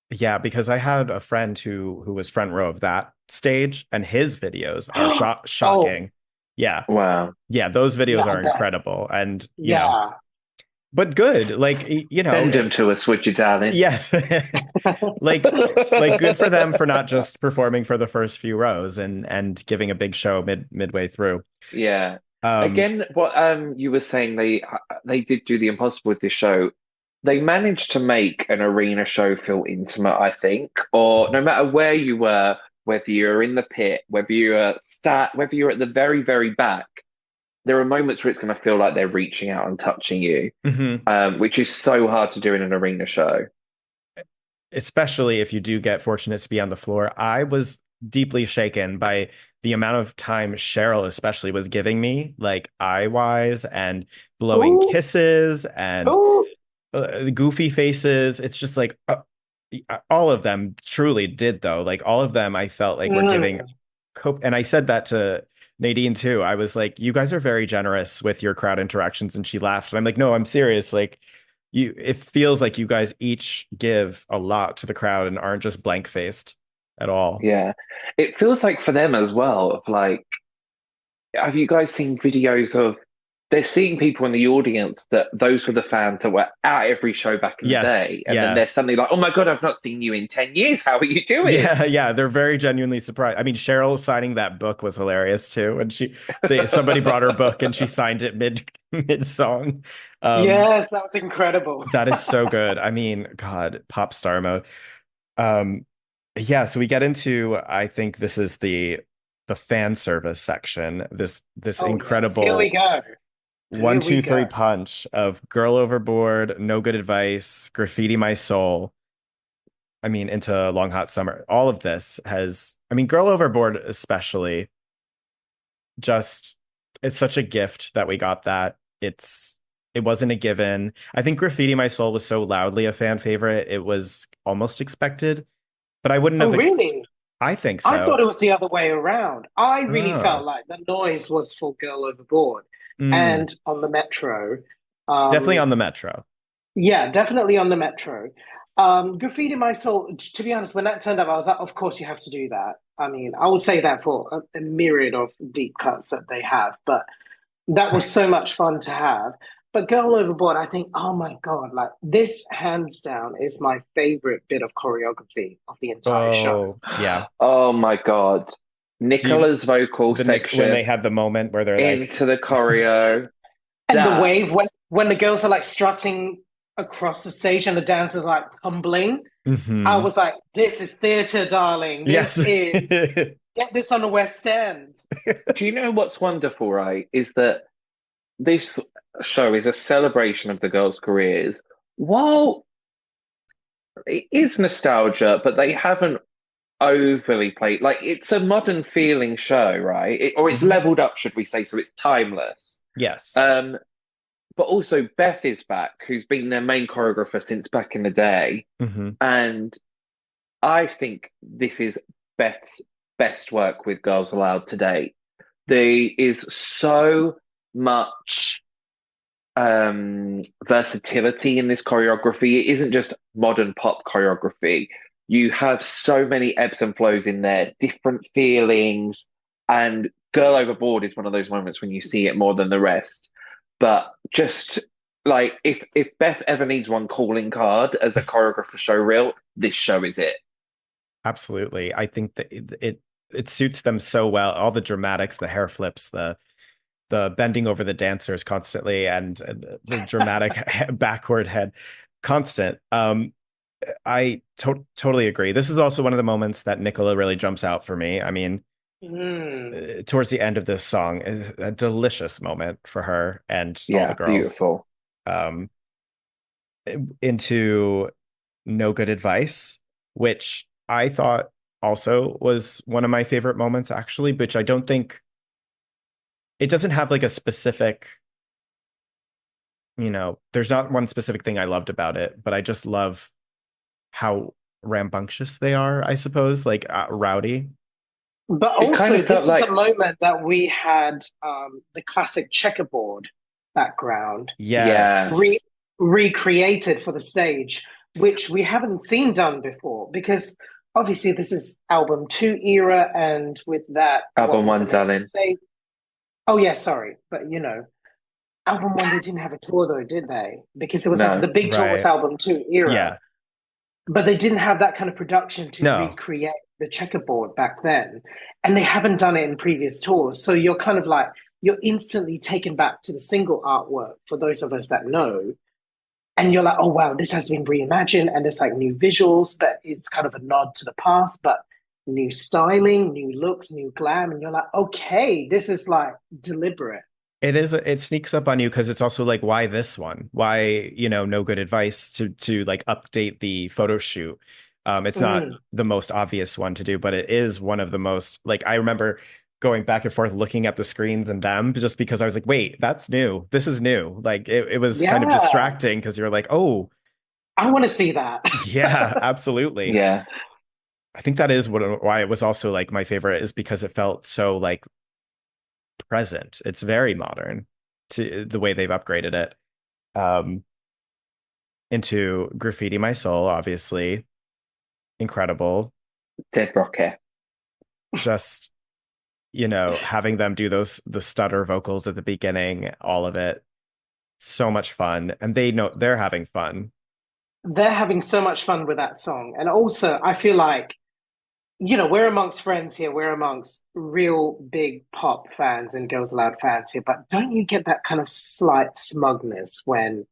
yeah, because I had a friend who was front row of that stage, and his videos are Oh, shocking. Yeah, Wow. yeah, those yeah, videos I are bet. incredible, and Yeah. but good. Like Send them to us, would you, darling? yes, like good for them for not just performing for the first few rows and giving a big show midway through. Yeah. Um, Again, what you were saying, they did do the impossible with this show. They managed to make an arena show feel intimate, I think, or no matter where you were, whether you're in the pit, whether you're sat, whether you're at the very, very back, there are moments where it's going to feel like they're reaching out and touching you, mhm. which is so hard to do in an arena show. Especially if you do get fortunate to be on the floor. I was deeply shaken by the amount of time Cheryl especially was giving me, like eye wise and blowing Ooh, kisses and ooh. goofy faces. It's just like all of them truly did though. Like all of them, I felt like were giving Mm. cope. And I said that to Nadine too. I was like, you guys are very generous with your crowd interactions. And she laughed. And I'm like, no, I'm serious. Like it feels like you guys each give a lot to the crowd and aren't just blank faced at all. Yeah. It feels like for them as well, of like, have you guys seen videos of they're seeing people in the audience that those were the fans that were at every show back in the Yes. day, and then Yeah. they're suddenly like, "Oh my God, I've not seen you in 10 years. How are you doing?" Yeah, yeah, they're very genuinely surprised. I mean, Cheryl signing that book was hilarious too. And somebody brought her book and she signed it mid song. Um, Yes, that was incredible. that is so good. I mean, God, pop star mode. Um, yeah, so we get into, I think this is the fan service section. This Oh, yes. Here we incredible go. one, Here we two, three go. punch of Girl Overboard, No Good Advice, Graffiti My Soul. I mean, into Long Hot Summer. All of this has, I mean, Girl Overboard especially, just it's such a gift that we got that. It wasn't a given. I think Graffiti My Soul was so loudly a fan favorite, it was almost expected, but I wouldn't Oh, have, really? I think I thought so. it was the other way around. I really felt Oh. like the noise was for Girl Overboard Mm. and on the Metro. Definitely Um, on the Metro. yeah, definitely on the Metro. Graffiti My Soul, to be honest, when that turned up, I was like, of course you have to do that. I mean, I would say that for a myriad of deep cuts that they have, but that was so much fun to have. But Girl Overboard, I think, oh my God, like this hands down is my favorite bit of choreography of the entire show. Oh, yeah. Oh my God. Do you Nicola's vocal the Nick when they section had the moment where they're like, into the choreo. And the That, wave when the girls are like strutting across the stage and the dancers like tumbling, I hmm was like, this is theater, darling. yes. This is get this on the West End. do you know what's wonderful, right? Is that this show is a celebration of the girls' careers. While it is nostalgia, but they haven't overly played like it's a modern feeling show, right? Or it's Mhm. leveled up, should we say? So it's timeless. Yes. Um, but also Beth is back, who's been their main choreographer since back in the day, hmm and I think this is Beth's best work with Girls Aloud to date. There is so much versatility in this choreography. It isn't just modern pop choreography. You have so many ebbs and flows in there, different feelings, and Girl Overboard is one of those moments when you see it more than the rest. But just like if Beth ever needs one calling card as a choreographer show reel, this show is it. Absolutely. I think that it it suits them so well. All the dramatics, the hair flips, the bending over the dancers constantly, and the dramatic backward head, constant. I totally agree. This is also one of the moments that Nicola really jumps out for me. I mean, Mm. towards the end of this song, a delicious moment for her and all the Yeah, girls. beautiful. Um, into No Good Advice, which I thought also was one of my favorite moments, actually, which I don't think it doesn't have like a specific, there's not one specific thing I loved about it, but I just love how rambunctious they are, I suppose, like rowdy. But It kind also, of felt this is the like, moment that we had the classic checkerboard background yeah, re Yes. recreated for the stage, which we haven't seen done before because obviously this is album two era, and with that, what album we're one, gonna darling. say. Oh yeah, sorry, but album one they didn't have a tour though, did they? Because it was No, the big tour was Right. album two era, Yeah. but they didn't have that kind of production to No. recreate the checkerboard back then, and they haven't done it in previous tours. So you're kind of like you're instantly taken back to the single artwork for those of us that know, and you're like, oh wow, this has been reimagined, and there's like new visuals, but it's kind of a nod to the past, but new styling, new looks, new glam, and you're like, okay, this is like deliberate. It sneaks up on you because it's also like, why this one? Why, No Good Advice to like update the photo shoot. It's not Mm, the most obvious one to do, but it is one of the most, like, I remember going back and forth looking at the screens and them just because I was like, wait, that's new. This is new. Like it was kind of yeah, distracting because you're like, oh, I want to see that. yeah, absolutely. yeah, I think that is why it was also like my favorite is because it felt so like present. It's very modern to the way they've upgraded it. Um, into Graffiti My Soul, obviously. Incredible. Dead Rocket. Just, having them do the stutter vocals at the beginning, all of it. So much fun. And they know they're having fun. They're having so much fun with that song. And also, I feel like, we're amongst friends here, we're amongst real big pop fans and Girls Aloud fans here, but don't you get that kind of slight smugness when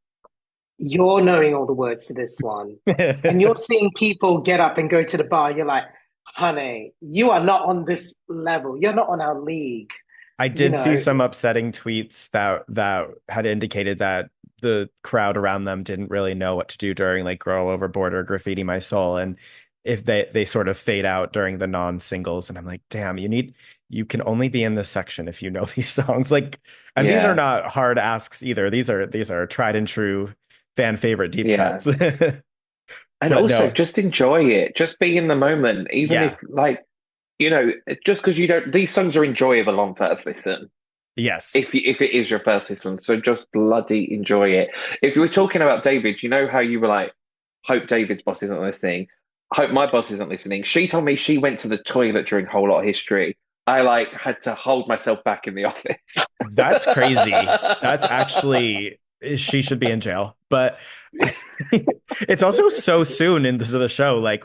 you're knowing all the words to this one and you're seeing people get up and go to the bar? You're like, honey, you are not on this level. You're not on our league, I you did see know? some upsetting tweets that had indicated that the crowd around them didn't really know what to do during like Girl Overboard or Graffiti My Soul. And if they sort of fade out during the non-singles. And I'm like, damn, you can only be in this section if you know these songs. Like, and these are Yeah, not hard asks either. These are tried and true fan favorite deep yeah. cuts. And But also no, just enjoy it. Just be in the moment, even yeah, if like, just because you don't, these songs are enjoyable on first listen. yes, If it is your first listen, so just bloody enjoy it. If you were talking about David, you know how you were like, hope David's boss isn't listening. Hope my boss isn't listening. She told me she went to the toilet during Whole Lot of History. I like had to hold myself back in the office. that's crazy. That's actually she should be in jail. But it's also so soon into the show. Like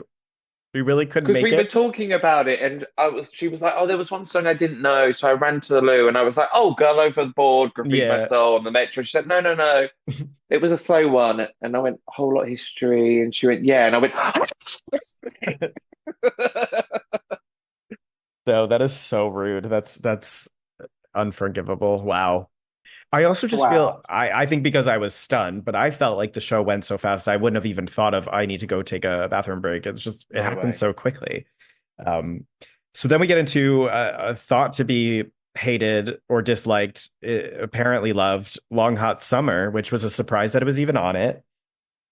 we really couldn't Because make we were it. talking about it, and she was like, "Oh, there was one song I didn't know," so I ran to the loo, and I was like, "Oh, Girl Overboard, Graffiti My Yeah, Soul on the Metro." She said, "No, no, no, it was a slow one," and I went, "Whole Lot of History," and she went, "Yeah," and I went, no, that is so rude. That's unforgivable. Wow. I also just feel Wow. I think because I was stunned, but I felt like the show went so fast I wouldn't have even thought of I need to go take a bathroom break. It "No happened way." so quickly. Um, so then we get into a thought to be hated or disliked, apparently loved, Long Hot Summer, which was a surprise that it was even on it.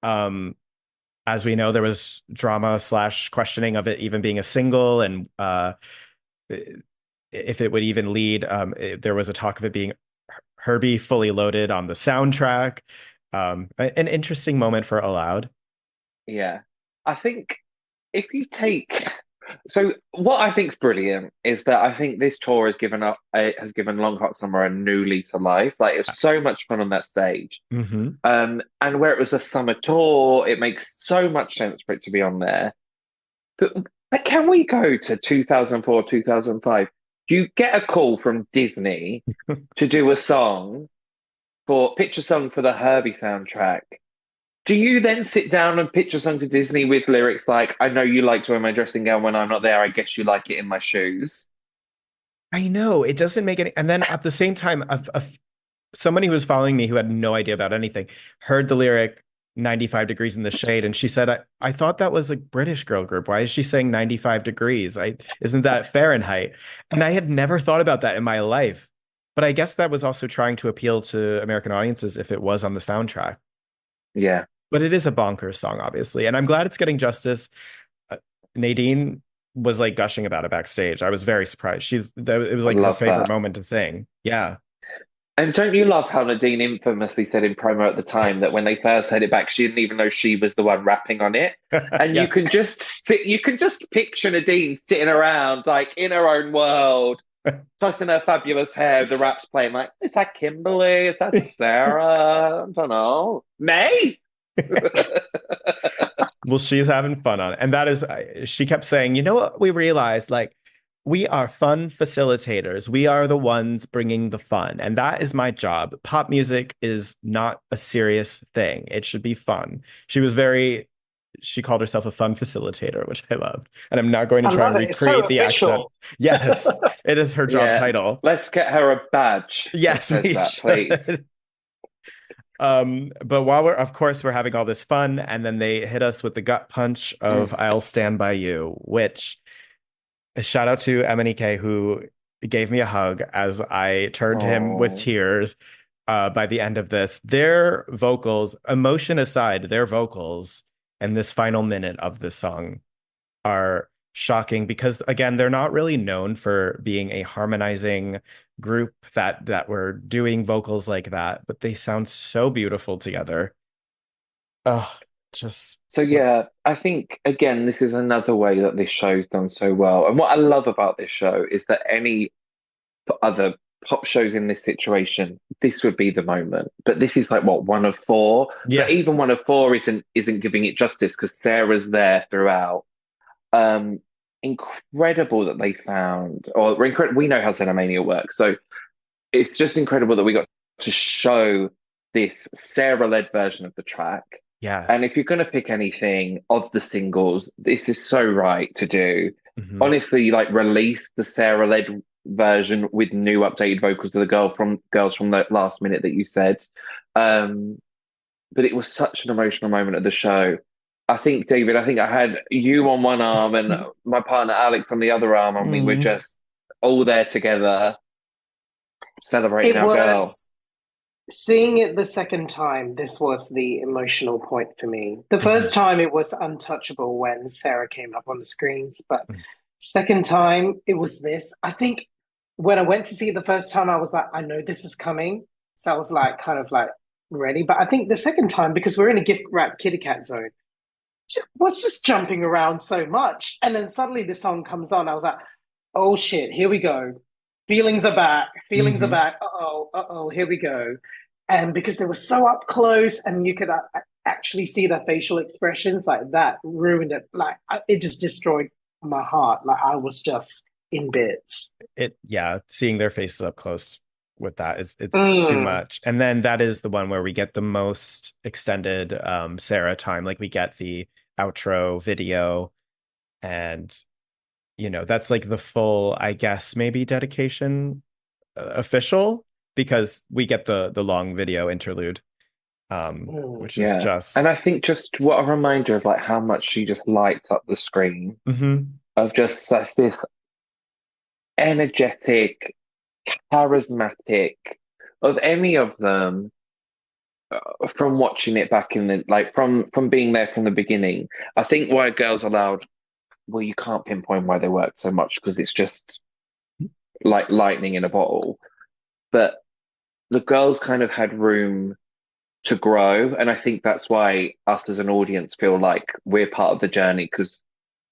Um, as we know, there was drama slash questioning of it even being a single and if it would even lead. There was a talk of it being Herbie fully loaded on the soundtrack. An interesting moment for Aloud. Yeah, I think if you take so what I think's brilliant is that I think this tour has given Long Hot Summer a new lease of life. Like it was so much fun on that stage. Hmm. And where it was a summer tour, it makes so much sense for it to be on there. But Like, can we go to 2004, 2005? You get a call from Disney to do a song for picture song for the Herbie soundtrack. Do you then sit down and pitch a song to Disney with lyrics like, I know you like to wear my dressing gown when I'm not there. I guess you like it in my shoes. I know it doesn't make any. And then at the same time, somebody who was following me who had no idea about anything heard the lyric 95 degrees in the shade, and she said, I thought that was a British girl group. Why is she saying 95 degrees? Isn't that Fahrenheit? And I had never thought about that in my life. But I guess that was also trying to appeal to American audiences if it was on the soundtrack. Yeah, But it is a bonkers song, obviously. And I'm glad it's getting justice. Nadine was like gushing about it backstage. I was very surprised. It was I like her love favorite that. moment to sing. Yeah. And don't you love how Nadine infamously said in promo at the time that when they first heard it back, she didn't even know she was the one rapping on it. And Yeah. you can just picture Nadine sitting around like in her own world, tossing her fabulous hair, the rap's playing like, is that Kimberly? Is that Sarah? I don't know. May? Well, she's having fun on it. And that is, she kept saying, you know what we realized? Like, we are fun facilitators. We are the ones bringing the fun. And that is my job. Pop music is not a serious thing. It should be fun. She called herself a fun facilitator, which I loved. And I'm not going to I try love and it. It's so recreate the accent. official. Yes, it is her job Yeah. title. Let's get her a badge that Yes, says we that, please. should. But while of course, we're having all this fun, and then they hit us with the gut punch of Mm. "I'll Stand by You," which a shout out to MNEK who gave me a hug as I turned to him with Oh. tears. By the end of this, their vocals, emotion aside, their vocals and this final minute of this song are shocking because again, they're not really known for being a harmonizing group that were doing vocals like that, but they sound so beautiful together. Oh, just So yeah, I think again, this is another way that this show's done so well. And what I love about this show is that any other pop shows in this situation, this would be the moment. But this is like what, one of four. But yeah, even one of four isn't giving it justice because Sarah's there throughout. Um, Incredible that they found, we know how Cinemania works, so it's just incredible that we got to show this Sarah-led version of the track. And yes. if you're going to pick anything of the singles, this is so right to do. Mhm. Honestly, like release the Sarah-led version with new updated vocals of the girls from the last minute that you said. Um, but it was such an emotional moment of the show. I think, David, I think I had you on one arm and my partner Alex on the other arm, and we were Mm. just all there together celebrating It our girl. was seeing it the second time, this was the emotional point for me. The Mhm. first time it was untouchable when Sarah came up on the screens, but Mhm. second time it was this. I think when I went to see it the first time, I was like, I know this is coming. So I was like, kind of like ready. But I think the second time, because we're in a gift wrap kitty cat zone, was just jumping around so much. And then suddenly the song comes on. I was like, oh shit, here we go. Feelings are back. Feelings are Mhm. back. Uh oh, here we go. And because they were so up close and you could actually see their facial expressions, like that ruined it. Like it just destroyed my heart. Like I was just in bits. Yeah, seeing their faces up close with that is it's too Mm. much. And then that is the one where we get the most extended Sarah time. Like we get the outro video and that's like the full, I guess, maybe dedication official because we get the long video interlude, Mm. which is Yeah. And I just think just what a reminder of like how much she just lights up the screen mhm. of just such this energetic, charismatic of any of them from watching it back in the like from being there from the beginning. I think why Girls Aloud, well, you can't pinpoint why they work so much because it's just like lightning in a bottle. But the girls kind of had room to grow, and I think that's why us as an audience feel like we're part of the journey because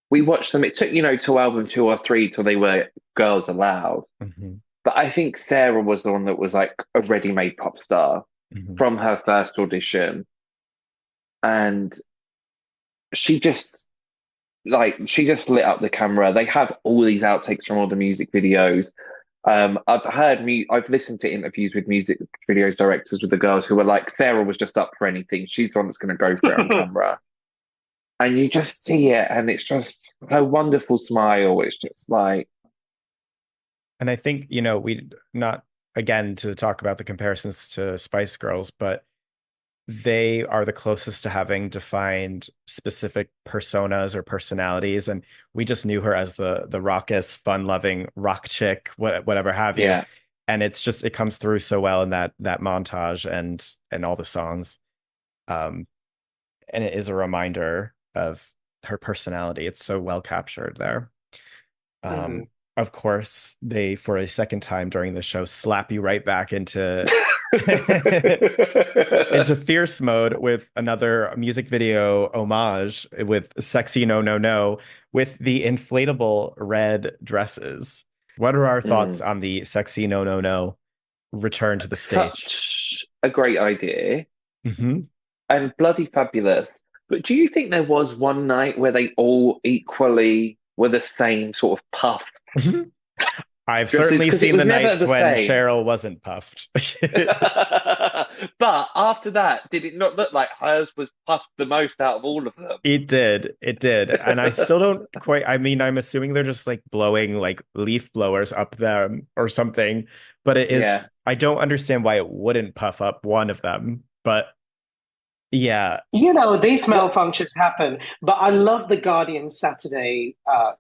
we watched them. It took, till album two or three till they were Girls Aloud. Mhm. But I think Sarah was the one that was like a ready-made pop star Mhm. from her first audition. And she just like she just lit up the camera. They have all these outtakes from all the music videos. I've listened to interviews with music videos directors with the girls who were like, Sarah was just up for anything. She's the one that's going to go for it on camera. And you just see it, and it's just her wonderful smile. It's just like, And I think, you know, we not again to talk about the comparisons to Spice Girls, but they are the closest to having defined specific personas or personalities. And we just knew her as the raucous, fun-loving rock chick, whatever have you. yeah, And it's just it comes through so well in that montage and all the songs. Um, and it is a reminder of her personality. It's so well captured there. Um, Mhm. of course, they, for a second time during the show, slap you right back into into fierce mode with another music video homage with Sexy No No No with the inflatable red dresses. What are our thoughts Mm. on the Sexy No No No return to the stage? Such a great idea Hmm. and bloody fabulous. But do you think there was one night where they all equally were the same sort of puffed I've dresses? certainly Because it seen the was never nights the when same. Cheryl wasn't puffed. But after that, did it not look like hers was puffed the most out of all of them? It did. It did. And I still don't quite, I mean, I'm assuming they're just like blowing like leaf blowers up them or something, but it is, Yeah. I don't understand why it wouldn't puff up one of them. But yeah. You know, these What? malfunctions happen, but I love the Guardian Saturday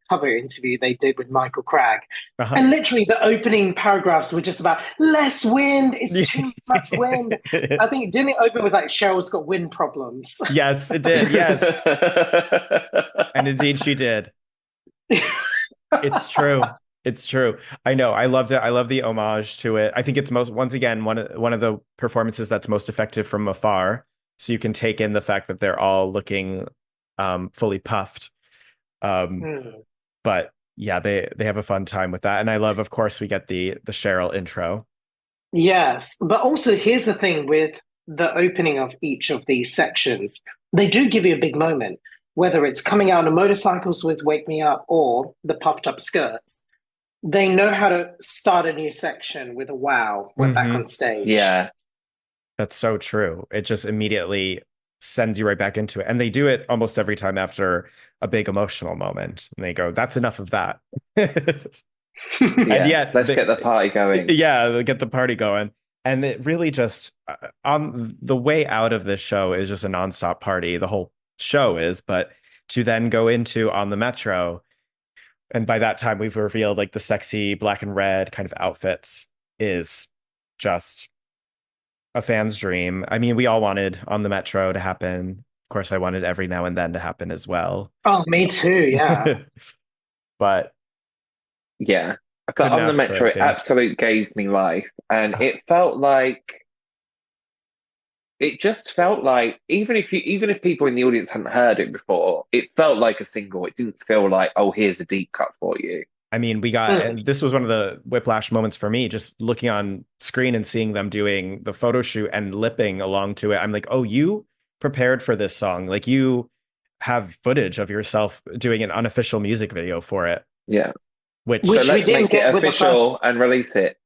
cover interview they did with Michael Cragg. Uh-huh. And literally, the opening paragraphs were just about less wind, it's too much wind. I think, didn't it open with like Cheryl's got wind problems? Yes, it did. Yes. And indeed she did. It's true. It's true. I know. I loved it. I love the homage to it. I think it's most once again one of the performances that's most effective from afar. So you can take in the fact that they're all looking fully puffed. Um, Hmm. but yeah, they have a fun time with that. And I love, of course, we get the Cheryl intro. Yes, but also here's the thing with the opening of each of these sections, they do give you a big moment, whether it's coming out on motorcycles with Wake Me Up or the puffed up skirts. They know how to start a new section with a wow, we're back Hmm. on stage. Yeah. That's so true. It just immediately sends you right back into it. And they do it almost every time after a big emotional moment. And they go, that's enough of that. And Yeah. yet, Let's get the party going. yeah, they get the party going. And it really just, on the way out of this show is just a nonstop party. The whole show is, but to then go into on the Metro. And by that time, we've revealed like the sexy black and red kind of outfits is just a fan's dream. I mean, we all wanted on the Metro to happen. Of course, I wanted every now and then to happen as well. Oh, me too, yeah. But Yeah. But couldn't on the ask for Metro, it anything. absolutely gave me life. And it just felt like even if people in the audience hadn't heard it before, it felt like a single. It didn't feel like, oh, here's a deep cut for you. I mean, we got, Mm. and this was one of the whiplash moments for me, just looking on screen and seeing them doing the photo shoot and lipping along to it. I'm like, oh, you prepared for this song. Like you have footage of yourself doing an unofficial music video for it, Yeah. So which Which we let's didn't make it get with the first. official and release it.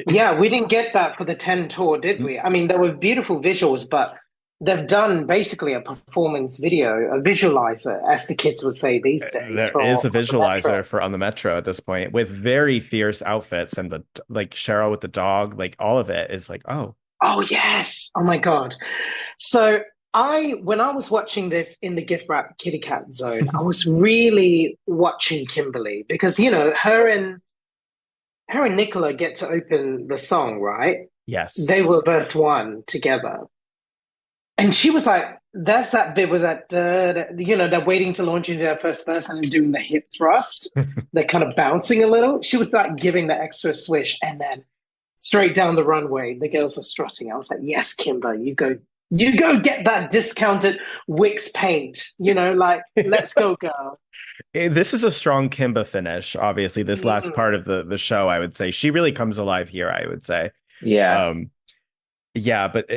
Yeah, we didn't get that for the 10 tour, did we? I mean, there were beautiful visuals, but they've done basically a performance video, a visualizer, as the kids would say these days, there is a for the Metro. visualizer for on the Metro at this point with very fierce outfits and the like Cheryl with the dog, like all of it is like, oh, Oh, yes. Oh, my God. So when I was watching this in the gift wrap kitty cat zone, I was really watching Kimberly because, you know, her and Nicola get to open the song, right? yes. They were both one together. And she was like, that's that bit was that, you know, they're waiting to launch into their first verse and they're doing the hip thrust. They're kind of bouncing a little. She was like giving the extra swish and then straight down the runway, the girls are strutting. I was like, yes, Kimber, you go get that discounted Wix paint, you know, like, let's go, girl. This is a strong Kimba finish. Obviously, this last Mm. part of the show, I would say she really comes alive here. I would say, Yeah. um, Yeah, but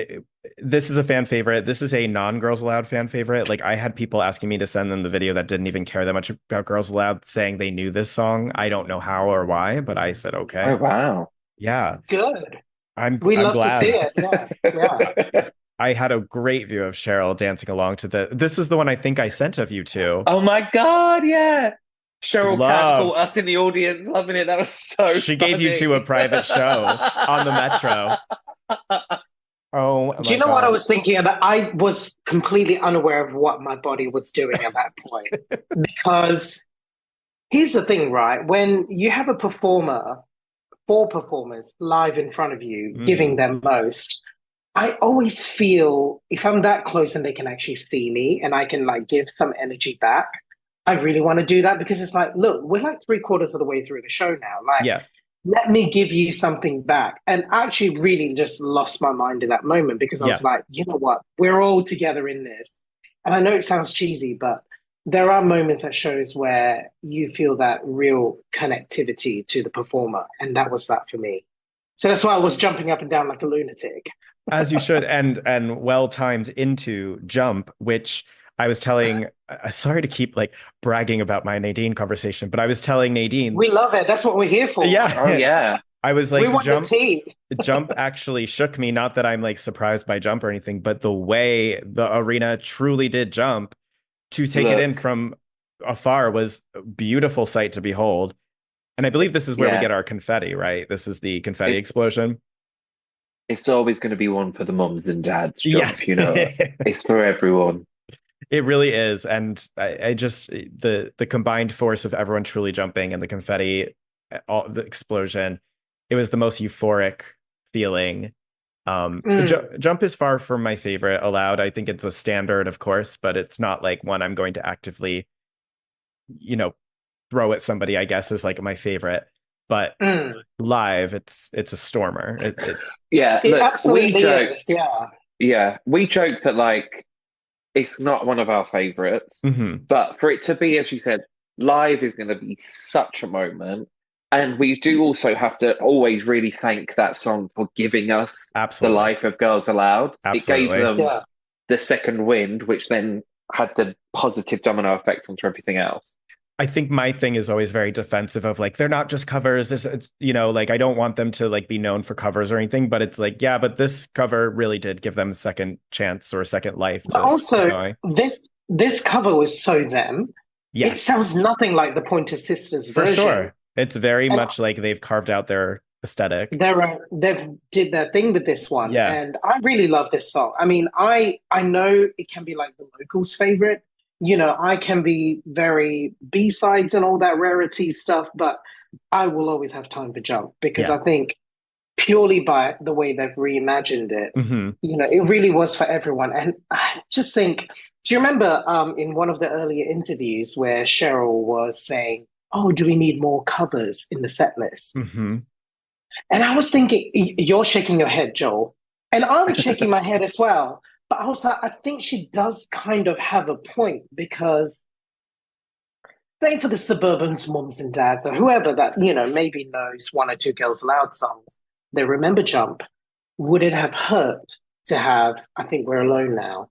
this is a fan favorite. This is a non-Girls Aloud fan favorite. Like I had people asking me to send them the video that didn't even care that much about Girls Aloud, saying they knew this song. I don't know how or why, but I said Oh okay. wow. Yeah, Good. I'm We I'm love to see glad. it. Yeah. Yeah. I had a great view of Cheryl dancing along to the. This is the one I think I sent of you two. Oh my God, yeah. Cheryl Cash Love. caught us in the audience, loving it. That was so She gave you two a funny. private show on the Metro. Oh Do you my know what I God. was thinking of? I was completely unaware of what my body was doing at that point. Because here's the thing, right? When you have a performer, four performers live in front of you, giving Hmm. their most, I always feel if I'm that close and they can actually see me and I can like give some energy back, I really want to do that because it's like, look, we're like three-quarters of the way through the show now. Like, Yeah. let me give you something back. And I actually really just lost my mind in that moment because I was Yeah. like, you know what? We're all together in this. And I know it sounds cheesy, but there are moments at shows where you feel that real connectivity to the performer. And that was that for me. So that's why I was jumping up and down like a lunatic. As you should, and well timed into Jump, which I was telling. Sorry to keep like bragging about my Nadine conversation, but I was telling Nadine, We love it. That's what we're here for. Oh yeah, yeah. I was We like, want the tea. Jump actually shook me. Not that I'm like surprised by Jump or anything, but the way the arena truly did jump to take it in Look, from afar was a beautiful sight to behold. And I believe this is where we yeah. get our confetti, right? This is the confetti It's explosion. it's always going to be one for the mums and dads Yeah. jump, you know. It's for everyone. It really is, and I just the combined force of everyone truly jumping and the confetti, all the explosion, it was the most euphoric feeling. Mm. Jump is far from my favorite Aloud. I think it's a standard, of course, but it's not like one I'm going to actively, you know, throw at somebody. I guess is like my favorite, but Mm. live, it's a stormer. It Yeah, It look, absolutely is. Yeah. we joke that like it's not one of our favorites, mhm, but for it to be, as you said, live is going to be such a moment. And we do also have to always really thank that song for giving us the absolutely, life of Girls Aloud. It gave absolutely. them Yeah. the second wind, which then had the positive domino effect onto everything else. I think my thing is always very defensive of like they're not just covers. It's, like I don't want them to like be known for covers or anything, but it's like yeah, but this cover really did give them a second chance or a second life But to keep also, going. this cover was so them. It Yes, sounds nothing like the Pointer Sisters for version. sure. It's very And much like they've carved out their aesthetic. they've did their thing with this one, Yeah, and I really love this song. I mean, I know it can be like the locals' favorite. You know, I can be very B-sides and all that rarity stuff, but I will always have time for Jump because yeah. I think purely by the way they've reimagined it, Hmm. you know, it really was for everyone. And I just think, do you remember in one of the earlier interviews where Cheryl was saying, "Oh, do we need more covers in the set list?" Hmm. And I was thinking, you're shaking your head, Joel. And I was shaking my head as well. But I was like, I think she does kind of have a point because, say, for the suburbans, moms and dads, or whoever that, you know, maybe knows one or two Girls Aloud songs, they remember Jump. Would it have hurt to have, I think we're alone now?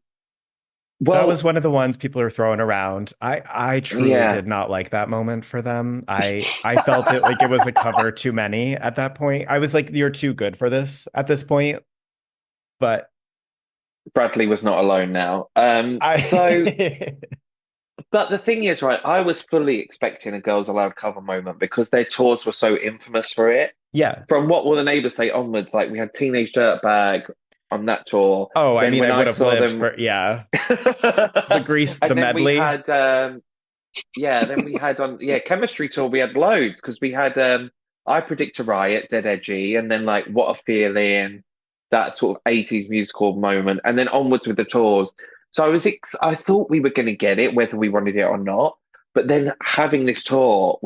That was Well, one of the ones people are throwing around. I truly yeah. did not like that moment for them. I felt it like it was a cover too many at that point. I was like, you're too good for this at this point. But Bradley was not alone now. I But the thing is, right, I was fully expecting a Girls Aloud cover moment because their tours were so infamous for it. yeah. From What Will the Neighbors Say onwards, like we had Teenage Dirtbag on that tour. Oh, I Then mean, I when I would have saw lived them, for yeah. The Grease, the and then we medley. had, then we had on, Chemistry Tour, we had loads because we had, I Predict a Riot, Dead Edgy, and then like What a Feeling, that sort of 80s musical moment, and then onwards with the tours. So I thought we were going to get it, whether we wanted it or not. But then having this tour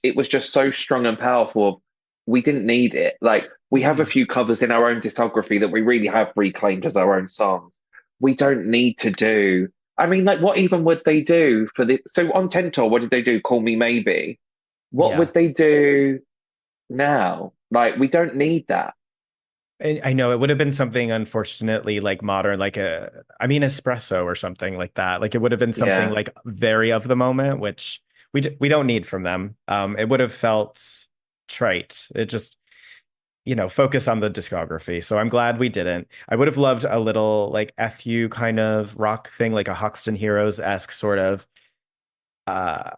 it was just so strong and powerful. We didn't need it. Like we have a Mhm. few covers in our own discography that we really have reclaimed as our own songs. We don't need to do. I mean, like, what even would they do for the? So on Tentor, what did they do? Call Me Maybe. What Yeah. would they do now? Like, we don't need that. I know it would have been something unfortunately like modern, like espresso or something like that. Like it would have been something Yeah. like very of the moment, which we don't need from them. It would have felt trite. It just, focus on the discography. So I'm glad we didn't. I would have loved a little like FU kind of rock thing, like a Hoxton Heroes-esque sort of uh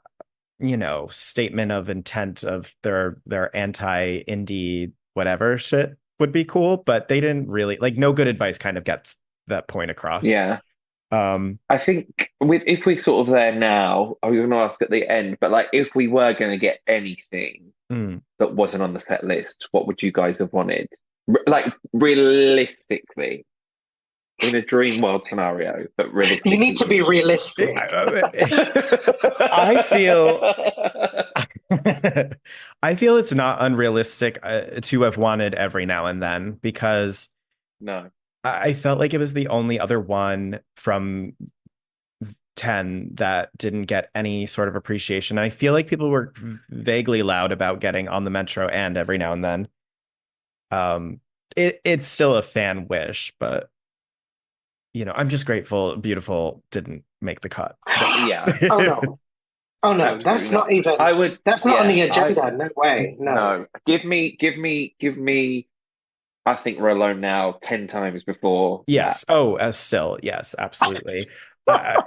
statement of intent of their anti-indie whatever shit would be cool, but they didn't really like no good advice kind of gets that point across. Yeah. Um, I think with if we're sort of there now, I was going to ask at the end, but like if we were going to get anything mm. that wasn't on the set list, what would you guys have wanted? Like realistically, in a dream world scenario, but You need realistically to be speaking. realistic. I feel I feel it's not unrealistic to have wanted every now and then because No. I felt like it was the only other one from 10 that didn't get any sort of appreciation. I feel like people were vaguely loud about getting on the Metro and every now and then. Um, it's still a fan wish, but I'm just grateful Beautiful didn't make the cut. Yeah, Oh no. Oh no, absolutely that's not. not even I would, that's not on yeah, the I agenda. No way. No. no. Give me. I think we're alone now 10 times before that. Yes. Oh, still, yes, absolutely. I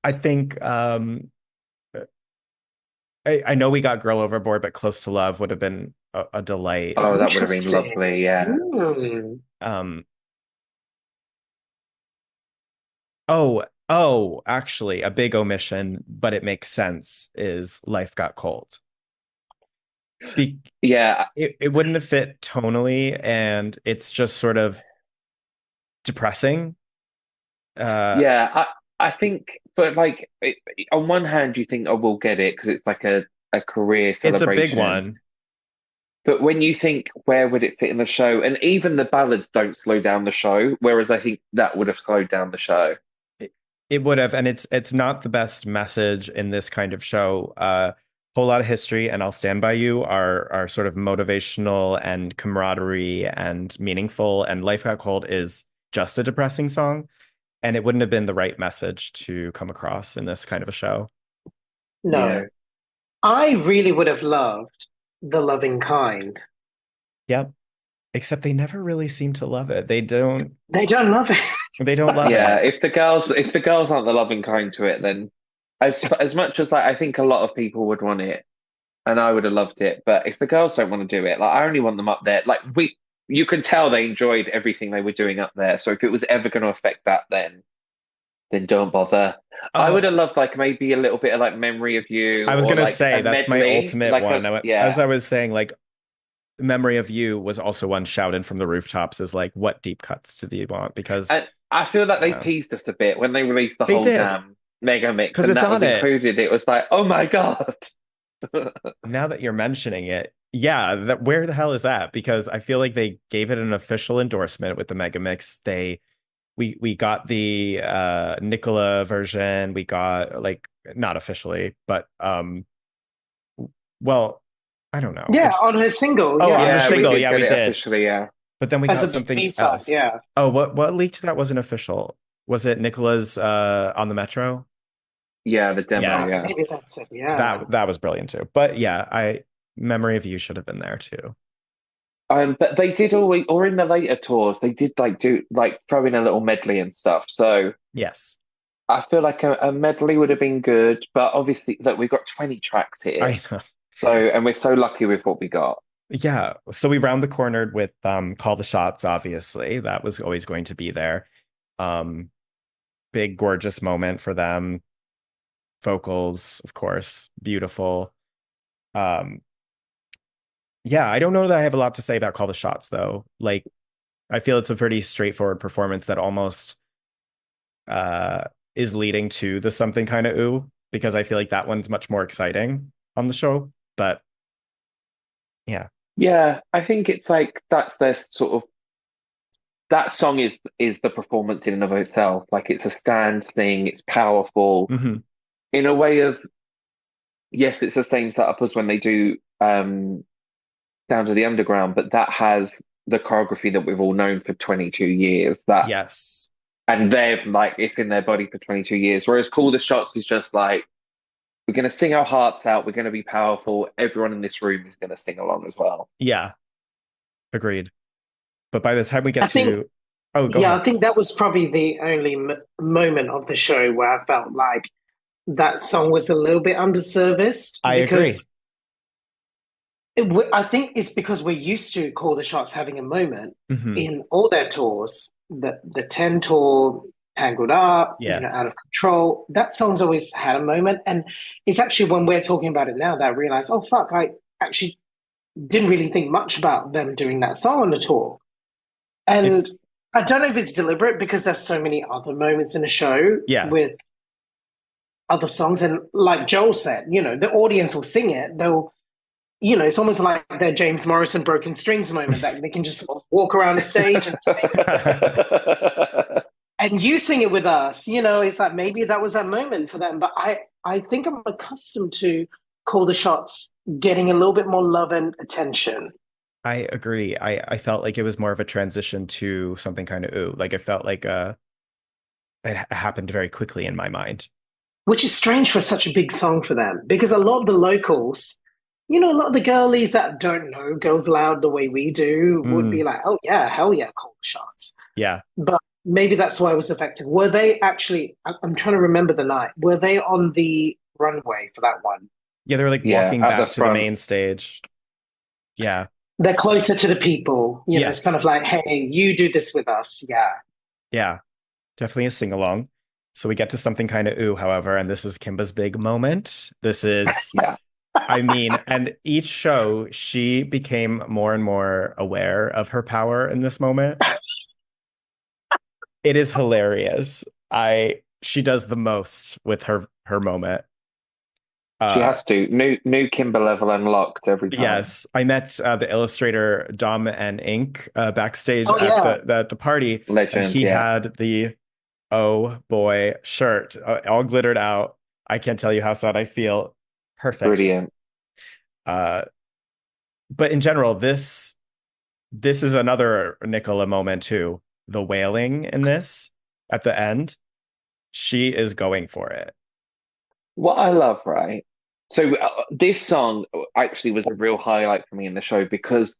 I think I know we got Girl Overboard, but Close to Love would have been a delight. Oh, that would have been Interesting. lovely. Yeah, Hmm. Um, oh, actually, a big omission, but it makes sense is Life Got Cold. Be yeah, it wouldn't have fit tonally, and it's just sort of depressing. Uh, yeah. I think, but like, on one hand, you think, oh, we'll get it because it's like a career it's a big celebration. one. But when you think, where would it fit in the show? And even the ballads don't slow down the show, whereas I think that would have slowed down the show. It would have, and it's not the best message in this kind of show. Whole lot of history, and I'll stand by you are sort of motivational and camaraderie and meaningful. And Life Got Cold is just a depressing song, and it wouldn't have been the right message to come across in this kind of a show. Yeah. No. I really would have loved The Loving Kind. Yep. Except they never really seem to love it. They don't. They don't love it. They don't love Yeah, it. if the girls aren't the loving kind to it, then as much as like I think a lot of people would want it, and I would have loved it, but if the girls don't want to do it, like I only want them up there. Like you can tell they enjoyed everything they were doing up there. So if it was ever going to affect that, then don't bother. I would Oh, have loved like maybe a little bit of like Memory of You I was or gonna like say a that's my medley, ultimate like one. a As yeah. I was saying, like Memory of You was also one shouted from the rooftops is like, what deep cuts do you want? Because And I feel like they yeah, teased us a bit when they released the they whole did damn mega mix, because and it's that was on it. included. It was like, oh my God. Now that you're mentioning it, yeah, where the hell is that? Because I feel like they gave it an official endorsement with the mega mix. We got the Nicola version. We got like not officially, but well, I don't know. Yeah, Which on her single. oh, on Yeah. the Yeah, we single, did yeah, get we it did. officially. Yeah. But then we As got a something B-side. else. Yeah. Oh, what leaked that wasn't official? Was it Nicola's on the Metro? Yeah, the demo. Yeah, Yeah. Maybe that's it. Yeah. that was brilliant too. But yeah, I Memory of You should have been there too. But they did always, or in the later tours, they did like do like throw in a little medley and stuff. So Yes. I feel like a medley would have been good, but obviously, look, we've got 20 tracks here. I know. So, and we're so lucky with what we got. Yeah. So we round the cornered with Call the Shots, obviously. That was always going to be there. Um Big gorgeous moment for them. Vocals, of course, beautiful. Um yeah, I don't know that I have a lot to say about Call the Shots though. Like I feel it's a pretty straightforward performance that almost uh is leading to the something kind of ooh because I feel like that one's much more exciting on the show. But yeah. Yeah, I think it's like that's their sort of that song is the performance in and of itself. Like it's a stand thing, it's powerful Hmm. in a way of yes, it's the same setup as when they do Down to the Underground, but that has the choreography that we've all known for 22 years. That Yes. and they've like it's in their body for 22 years. Whereas Call the Shots is just like we're going to sing our hearts out. We're going to be powerful. Everyone in this room is going to sing along as well. Yeah, agreed. But by the time we I get think, to, oh, go yeah, ahead. I think that was probably the only moment of the show where I felt like that song was a little bit underserviced I agree. because I think it's because we're used to Call the Shots having a moment Hmm. in all their tours. The 10 tour, Tangled Up, Yeah. Out of Control. That song's always had a moment. And it's actually when we're talking about it now that I realize, oh, fuck, I actually didn't really think much about them doing that song on the tour. If And I don't know if it's deliberate because there's so many other moments in the show yeah, with other songs. And like Joel said, the audience will sing it. It's almost like their James Morrison Broken Strings moment that they can just sort of walk around the stage and sing. And you sing it with us. It's like maybe that was that moment for them. But I think I'm accustomed to Call the Shots getting a little bit more love and attention. I agree. I felt like it was more of a transition to something kind of ooh. Like it felt like it happened very quickly in my mind. Which is strange for such a big song for them because a lot of the locals, a lot of the girlies that don't know Girls Aloud the way we do would be Mm, like, oh, yeah, hell yeah, Call the Shots. yeah. But maybe that's why it was effective. Were they actually, I'm trying to remember the night, were they on the runway for that one? Yeah, they were like Yeah, walking at the back to the front. main stage. Yeah. They're closer to the people. Yeah. It's kind of like, hey, you do this with us. Yeah. Yeah. Definitely a sing along. So we get to something kind of ooh, however, and this is Kimba's big moment. This is, Yeah. I mean, and each show she became more and more aware of her power in this moment. It is hilarious. She does the most with her moment. She Uh has to. New Kimber level unlocked every time. yes, I met the illustrator Dom and Ink backstage Oh, at yeah. the party, and Legend, he yeah. had the oh boy shirt all glittered out. I can't tell you how sad I feel. Perfection. Brilliant. Uh, but in general, this is another Nicola moment too. The wailing in this at the end, she is going for it. What I love, right? So this song actually was a real highlight for me in the show because,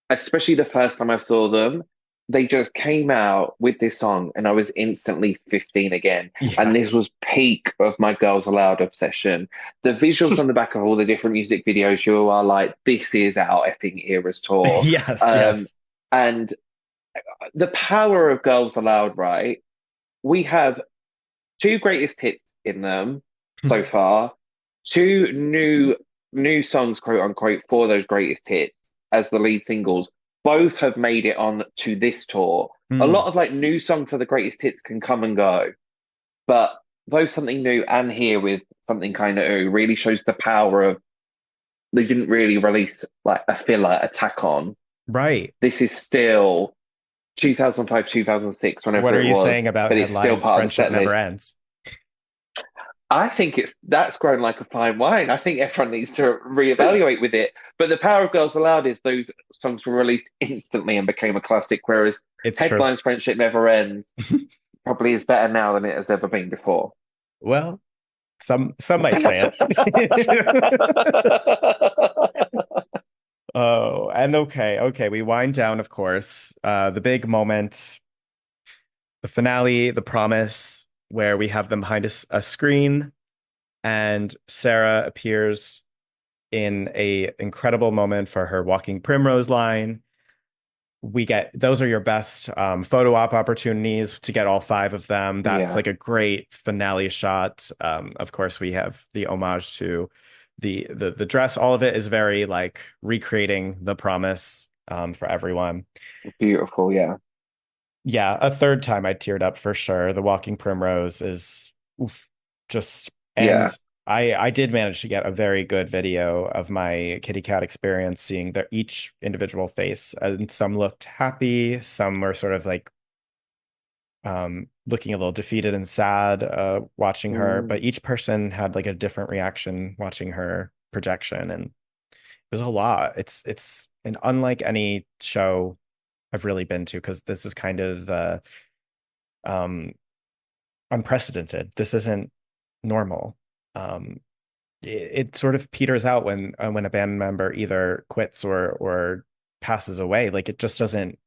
especially the first time I saw them, they just came out with this song, and I was instantly 15 again. And Yeah. this was peak of my Girls Aloud obsession. The visuals on the back of all the different music videos, you are like, this is our effing Eras tour. Yes, Um, yes. and the power of Girls Aloud, right? We have two greatest hits in them so far, two new songs, quote unquote, for those greatest hits as the lead singles. Both have made it on to this tour. A Hmm. lot of like new song for the greatest hits can come and go, but both something new and here with something kind of ooh really shows the power of they didn't really release like a filler attack on. Right. This is still 2005, 2006, What whenever are it you saying was, about but it's still headlines? part of the Friendship set never list. ends. I think that's grown like a fine wine. I think everyone needs to reevaluate with it. But the power of Girls Aloud is those songs were released instantly and became a classic, whereas It's true. Headlines Friendship Never Ends probably is better now than it has ever been before. Well, some might say it. Oh, and okay, we wind down, of course. The big moment, the finale, the promise, where we have them behind a screen, and Sarah appears in a incredible moment for her walking primrose line. We get those are your best photo op opportunities to get all five of them. That's Yeah, like a great finale shot. Of course, we have the homage to the dress. All of it is very like recreating the promise for everyone. beautiful. Yeah, Yeah, a third time I teared up for sure. The Walking Primrose is oof, just and yeah, I did manage to get a very good video of my kitty cat experience, seeing their each individual face. And some looked happy, some were sort of like looking a little defeated and sad watching her, but mm, each person had like a different reaction watching her projection, and it was a lot. It's and unlike any show I've really been to, because this is kind of um unprecedented. This isn't normal. Um, it sort of peters out when a band member either quits or passes away. Like it just doesn't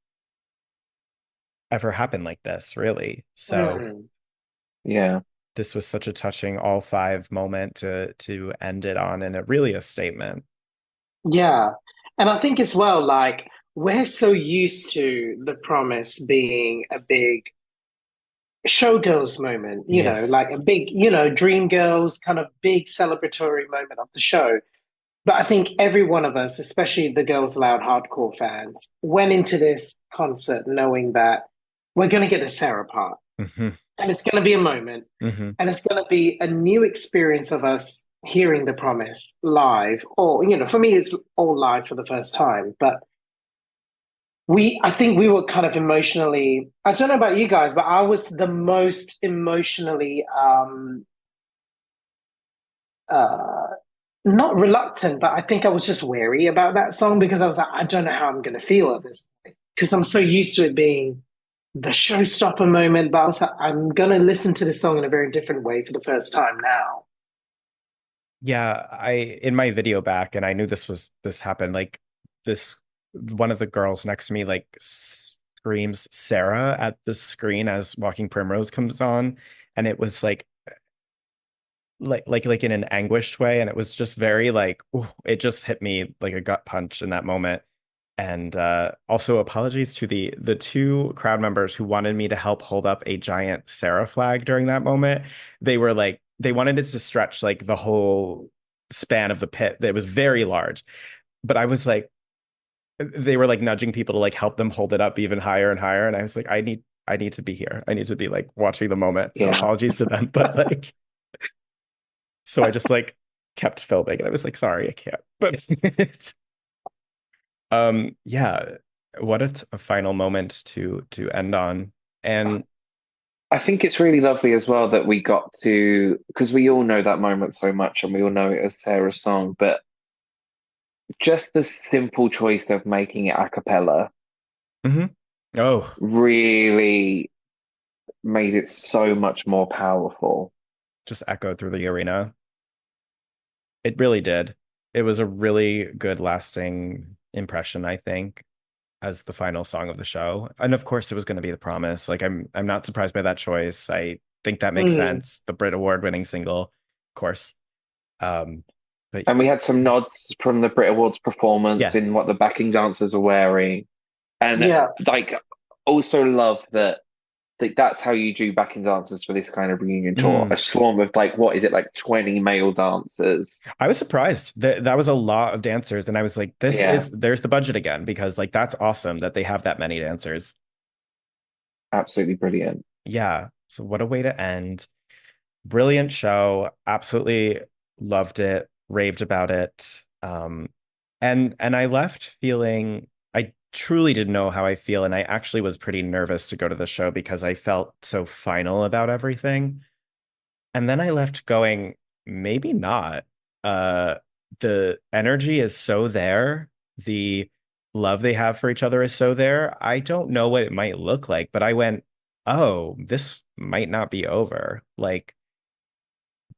ever happen like this, really. So Mm. Yeah. this was such a touching all five moment to end it on, and it really a statement. Yeah. And I think as well, like, we're so used to The Promise being a big showgirls moment, Yes. like a big, dream girls kind of big celebratory moment of the show. But I think every one of us, especially the Girls Aloud hardcore fans, went into this concert knowing that we're going to get the Sarah part. Hmm. And it's going to be a moment. Hmm. And it's going to be a new experience of us hearing The Promise live. Or, for me, it's all live for the first time. But I think we were kind of emotionally, I don't know about you guys, but I was the most emotionally, uh, not reluctant, but I think I was just wary about that song because I was like, I don't know how I'm going to feel at this point because I'm so used to it being the showstopper moment. But I was like, I'm going to listen to this song in a very different way for the first time now. Yeah, I in my video back, and I knew this happened. Like this, one of the girls next to me like screams Sarah at the screen as Walking Primrose comes on, and it was like in an anguished way, and it was just very like ooh, it just hit me like a gut punch in that moment. And also apologies to the two crowd members who wanted me to help hold up a giant Sarah flag during that moment. They were like they wanted it to stretch like the whole span of the pit. It was very large, but I was like they were like nudging people to like help them hold it up even higher and higher, and I was like I need to be here. I need to be like watching the moment. So Yeah. apologies to them, but like so I just like kept filming, and I was like, sorry, I can't. But yeah, what a final moment to end on. And I think it's really lovely as well that we got to, because we all know that moment so much and we all know it as Sarah's song, but just the simple choice of making it a cappella mhm. Oh, really made it so much more powerful. just echoed through the arena. It really did. It was a really good lasting impression, I think, as the final song of the show. And of course it was going to be The Promise. Like I'm not surprised by that choice. I think that makes Mm. sense. The Brit Award winning single, of course. Um, but And we had some nods from the Brit Awards performance in what yes. the backing dancers are wearing. And Yeah. like also love that that's how you do backing dancers for this kind of reunion tour. Mm. A swarm of like what is it, like 20 male dancers. I was surprised that was a lot of dancers, and I was like, Yeah, there's the budget again, because like that's awesome that they have that many dancers. absolutely brilliant. Yeah. So what a way to end. Brilliant show. Absolutely loved it, raved about it. And I left feeling I truly didn't know how I feel, and I actually was pretty nervous to go to the show because I felt so final about everything. And then I left going, maybe not. Uh, the energy is so there. The love they have for each other is so there. I don't know what it might look like, but I went, oh, this might not be over. Like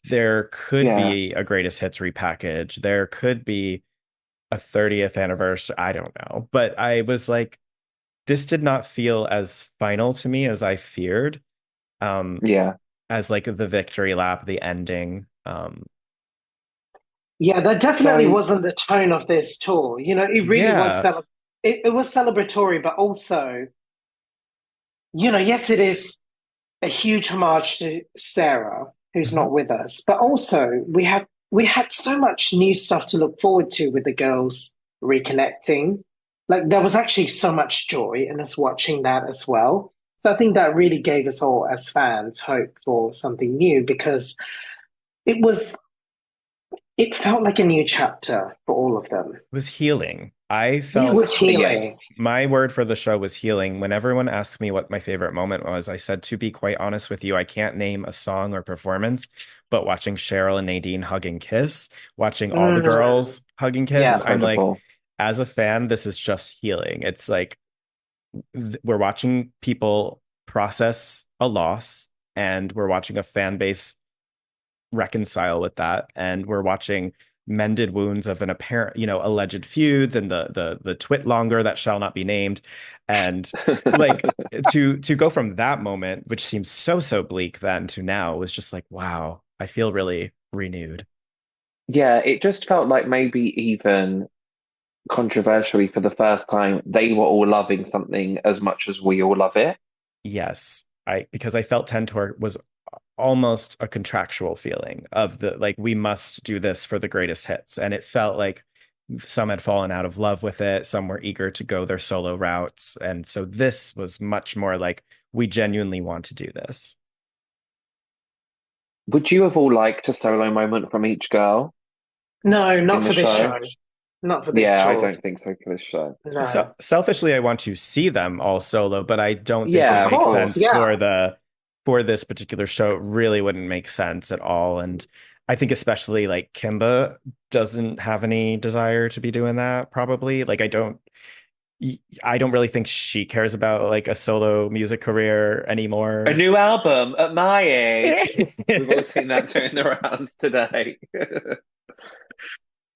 there could Yeah, be a greatest hits repackage. There could be a 30th anniversary. I don't know. But I was like, this did not feel as final to me as I feared. Um, yeah, as like the victory lap, the ending. Yeah, that definitely so wasn't the tone of this tour. It really was Yeah. it was celebratory, but also, yes, it is a huge homage to Sarah, who's Mhm. not with us, but also we had so much new stuff to look forward to with the girls reconnecting. Like there was actually so much joy in us watching that as well. So I think that really gave us all as fans hope for something new because it was it felt like a new chapter for all of them. Was healing. I It felt was healing. yes, my word for the show was healing. When everyone asked me what my favorite moment was, I said, to be quite honest with you, I can't name a song or performance, but watching Cheryl and Nadine hug and kiss, watching all the Mm, girls hug and kiss, yeah. I'm like, incredible. as a fan, this is just healing. It's like we're watching people process a loss, and we're watching a fan base reconcile with that, and we're watching mended wounds of an apparent, alleged feuds, and the twit longer that shall not be named, and like to go from that moment, which seems so bleak then, to now, was just like, wow, I feel really renewed. Yeah, it just felt like maybe even controversially for the first time, they were all loving something as much as we all love it. Yes, I because I felt Tentor was almost a contractual feeling of the like, we must do this for the greatest hits, and it felt like some had fallen out of love with it, some were eager to go their solo routes, and so this was much more like, we genuinely want to do this. Would you have all liked a solo moment from each girl No, in not the for this show? show. Not for this Yeah, I tour. don't think so for this show. No. So selfishly, I want to see them all solo, but I don't think it Of Yeah, of makes course, course. sense yeah. for this particular show. It really wouldn't make sense at all. And I think especially like Kimba doesn't have any desire to be doing that, probably. Like, I don't really think she cares about like a solo music career A anymore. new album at my age. We've all seen that doing the rounds today.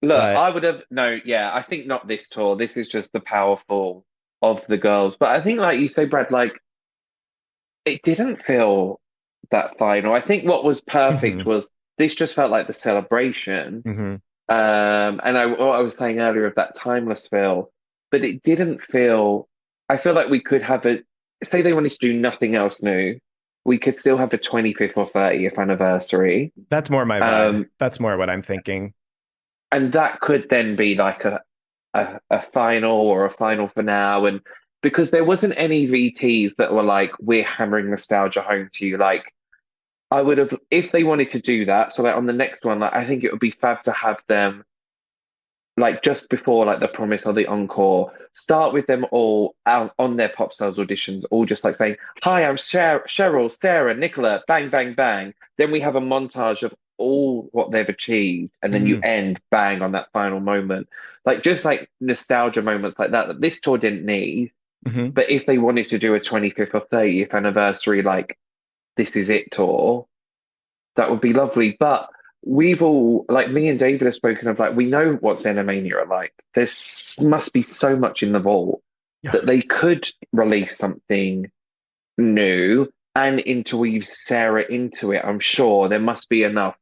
Look, But I would have no, yeah, I think not this tour. This is just the powerful of the girls. But I think, like you say, Brad, like it didn't feel that final. I think what was perfect mhm, was this just felt like the celebration. mhm. And what I was saying earlier of that timeless feel, but it didn't feel. I feel like we could have a say they wanted to do nothing else new, we could still have a 25th or 30th anniversary. That's more my vibe. Um, That's more what I'm thinking. and that could then be like a final or a final for now. And because there wasn't any VTs that were like, we're hammering nostalgia home to you. Like I would have, if they wanted to do that. So like on the next one, like I think it would be fab to have them like just before like the promise or the encore, start with them all out on their pop stars auditions, all just like saying, "Hi, I'm Cheryl, Sarah, Nicola, bang, bang, bang." Then we have a montage of all what they've achieved, and then you Mhm, end bang on that final moment, like just like nostalgia moments like that this tour didn't need. mhm. But if they wanted to do a 25th or 30th anniversary, like this is it tour, that would be lovely. But we've all, like me and David have spoken of, like, we know what Xenomania are like. There's must be so much in the vault Yeah, that they could release something new and interweave Sarah into it. I'm sure there must be enough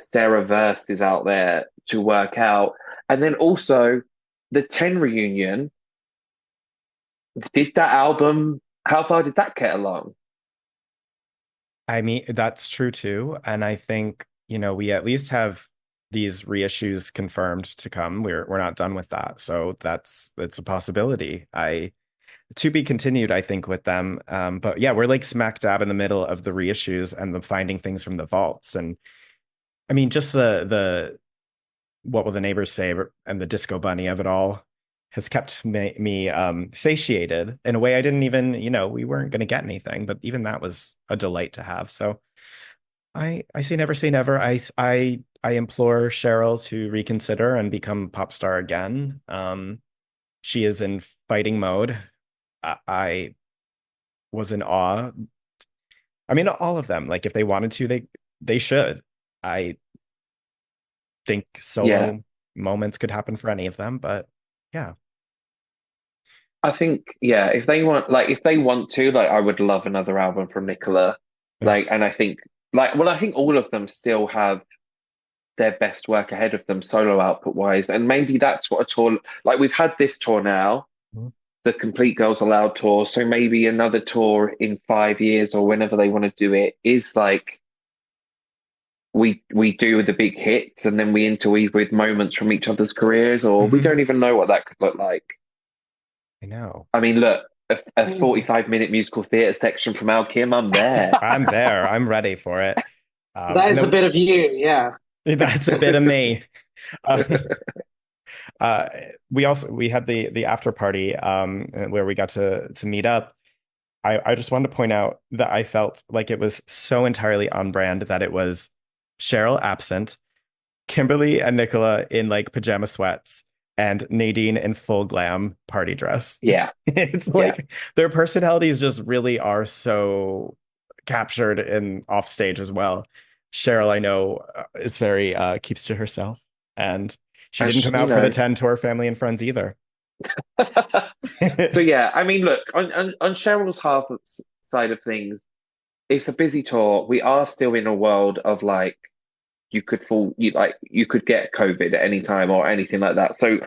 Sarah verses out there to work out. And then also the 10 reunion, did that album, how far did that get along? I mean, that's true too. And I think, we at least have these reissues confirmed to come. We're not done with that. So that's a possibility. I To be continued, I think, with them. But yeah, we're like smack dab in the middle of the reissues and the finding things from the vaults. And I mean, just the what will the neighbors say, and the disco bunny of it all has kept me satiated in a way I didn't even, we weren't going to get anything, but even that was a delight to have. So I say never. I implore Cheryl to reconsider and become pop star again. She is in fighting mode. I was in awe. I mean, all of them. Like, if they wanted to, they should. I think Yeah. solo moments could happen for any of them, but yeah. I think, yeah, if they want, like, if they want to, like, I would love another album from Nicola. Ugh. Like, and I think, like, well, I think all of them still have their best work ahead of them, solo output wise. And maybe that's what a tour, like, we've had this tour now, the Complete Girls Aloud tour. So maybe another tour in 5 years or whenever they want to do it is like, we do the big hits and then we interweave with moments from each other's careers, or we Mhm. don't even know what that could look like. I know. I mean, look, a Mm. 45-minute musical theatre section from Al Kim, I'm there. I'm there. I'm ready for it. That And is a then bit of you, yeah. that's a bit of me. Um, uh, we had the after party where we got to meet up. I just wanted to point out that I felt like it was so entirely on brand that it was Cheryl absent, Kimberly and Nicola in like pajama sweats, and Nadine in full glam party dress. Yeah, It's yeah. like their personalities just really are so captured in off stage as well. Cheryl, I know, is very keeps to herself, and she And didn't come you out for the know. 10 tour family and friends either. So yeah, I mean, look, on Cheryl's side of things, it's a busy tour. We are still in a world of like you could get COVID at any time or anything like that. So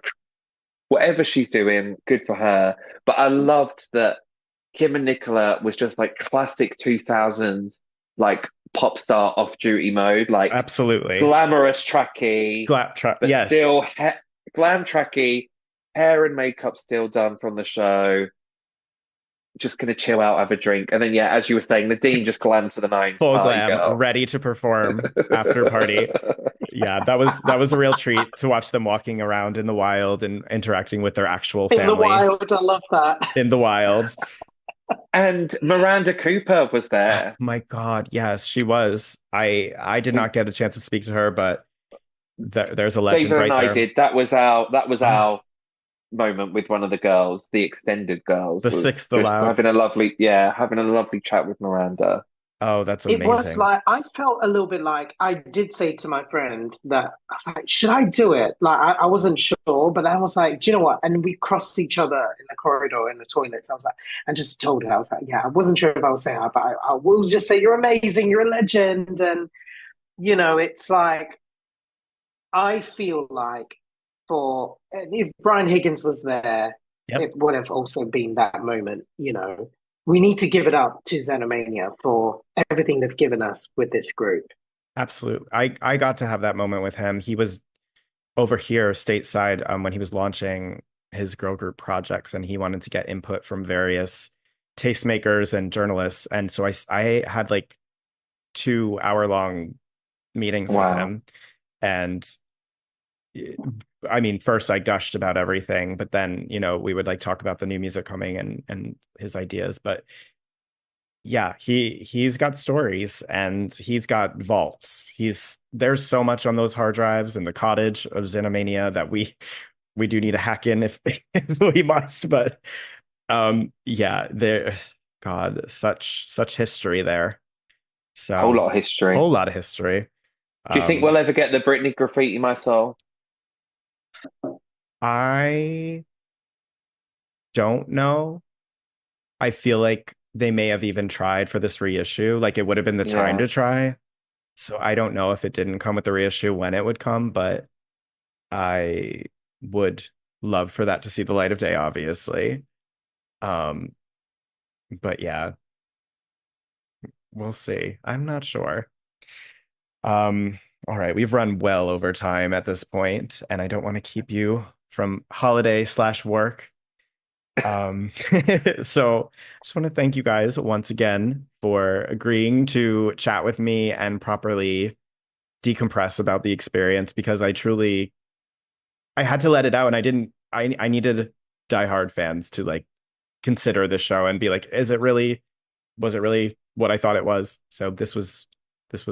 whatever she's doing, good for her. But I loved that Kim and Nicola was just like classic 2000s, like pop star off duty mode, like Absolutely. glamorous tracky, but Yes. still glam tracky, hair and makeup still done from the show. Just gonna chill out, have a drink, and then yeah, as you were saying, Nadine just glam to the nines, Full party glam, girl. ready to perform after party. Yeah, that was a real treat to watch them walking around in the wild and interacting with their actual In the family wild, I love that. in the wild. And Miranda Cooper was Oh there. my God, yes, she was. I did So not get a chance to speak to her, but there's a legend David and right I there. did. That was our Ah, moment with one of the girls, the extended girls, the was sixth just allowed. having a lovely chat with Miranda. Oh, that's It was amazing. like I felt a little bit like I did say to my friend that I was like, should I do it? Like I wasn't sure, but I was like, do you know what? And we crossed each other in the corridor in the toilets. I was like, and just told her, I was like, yeah, I wasn't sure if I was saying her, but I will just say you're amazing, you're a legend, and it's like I feel like for if Brian Higgins was there, Yep, it would have also been that moment. We need to give it up to Xenomania for everything they've given us with this group. absolutely. I got to have that moment with him. He was over here stateside when he was launching his girl group projects, and he wanted to get input from various tastemakers and journalists. And so I had like 2 hour long meetings with Wow. him. And I mean, first I gushed about everything, but then, we would like talk about the new music coming and his ideas. But yeah, he's got stories and he's got vaults. There's so much on those hard drives in the cottage of Xenomania that we do need to hack in if, if we must. But yeah, there, God, such history there. Whole So lot of history. whole lot of history. Do you think Um, we'll ever get the Britney graffiti my soul? I don't know. I feel like they may have even tried for this reissue. Like it would have been the time Yeah. to try. So I don't know if it didn't come with the reissue when it would come, but I would love for that to see the light of day, obviously. Um, but yeah, we'll see. I'm not sure. All right, we've run well over time at this point, and I don't want to keep you from holiday/work. So I just want to thank you guys once again for agreeing to chat with me and properly decompress about the experience because I had to let it out and I needed diehard fans to like consider the show and be like, was it really what I thought it was? So this was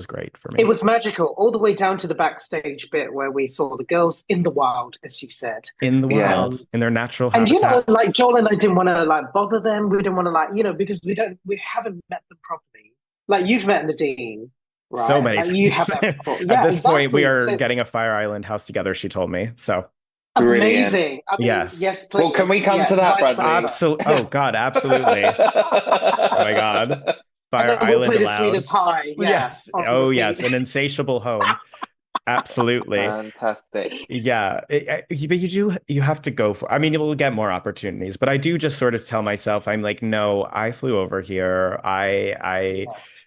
great for It me. was magical, all the way down to the backstage bit where we saw the girls in the wild, as you said. In the Yeah. wild, in their natural And habitat. like Joel and I didn't want to like bother them. We didn't want to like, because we haven't met them properly. Like you've met Nadine, So right? many Like you times. have met before. At Yeah, this point, we exactly. are So getting a Fire Island house together, she told me. So, Brilliant. amazing. I mean, yes. yes, Well, can please. we come Yeah, to that, invite us Bradley? over. Absolutely. Oh God, absolutely. Oh my God. And Fire then we'll Island play the allowed. sweetest high. Yeah, Yes. on Oh repeat. yes. An insatiable home. Absolutely. Fantastic. Yeah. But you have to go for, I mean, we'll get more opportunities, but I do just sort of tell myself, I'm like, no, I flew over here. Yes,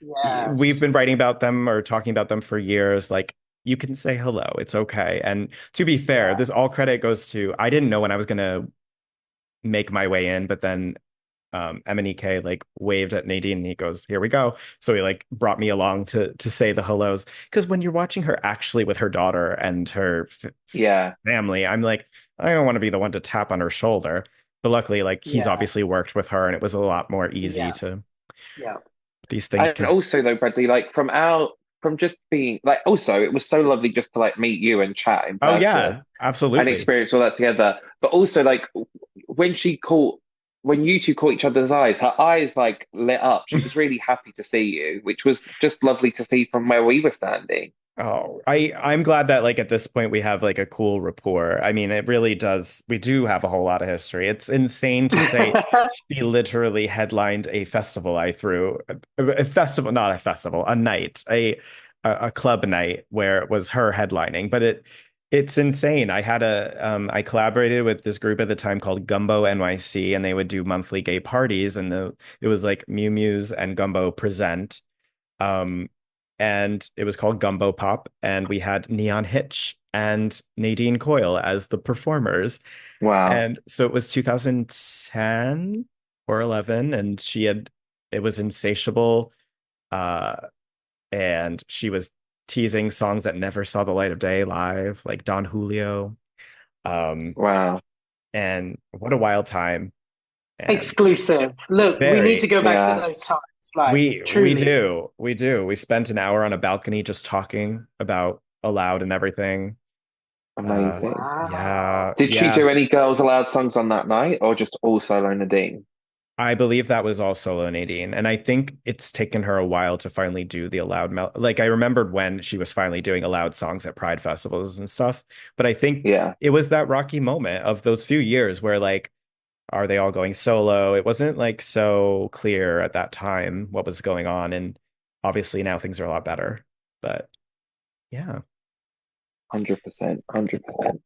We've yes. been writing about them or talking about them for years. Like, you can say hello. It's okay. And to be fair, Yeah, this all credit goes to, I didn't know when I was gonna make my way in, but then MNEK like waved at Nadine and he goes, "Here we go." So he like brought me along to say the hellos. Because when you're watching her actually with her daughter and her Yeah. family, I'm like, I don't want to be the one to tap on her shoulder. But luckily, like he's yeah, obviously worked with her and it was a lot more easy yeah, to yeah. these things And can also though, Bradley, like from our from just being like, also, it was so lovely just to like meet you and chat in Oh person yeah, and absolutely. experience all that together. But also, like, when she caught, when you two caught each other's eyes, her eyes like lit up. She was really happy to see you, which was just lovely to see from where we were standing. Oh, I'm glad that like at this point we have like a cool rapport. I mean, it really does. We do have a whole lot of history. It's insane to say she literally headlined a festival I threw a festival, not a festival, a night, a club night where it was her headlining. But it's insane. I collaborated with this group at the time called Gumbo NYC, and they would do monthly gay parties, and it was like Mew Mews and Gumbo present. Um, and it was called Gumbo Pop, and we had Neon Hitch and Nadine Coyle as the performers. Wow. And so it was 2010 or 11, and it was Insatiable, uh, and she was teasing songs that never saw the light of day live, like Don Julio. Um, Wow. and what a wild time. And Exclusive. Look, we need to very, go back to Yeah. those times. Like, we truly. do. We do. We spent an hour on a balcony just talking about Aloud and everything. Amazing. Yeah, Wow. Did she yeah. do any Girls Aloud songs on that night or just all solo Nadine? I believe that was all solo Nadine. And I think it's taken her a while to finally do the Aloud like I remembered when she was finally doing Aloud songs at Pride festivals and stuff. But I think Yeah, it was that rocky moment of those few years where like, are they all going solo? It wasn't like so clear at that time what was going on. And obviously now things are a lot better. But yeah. 100%, 100%.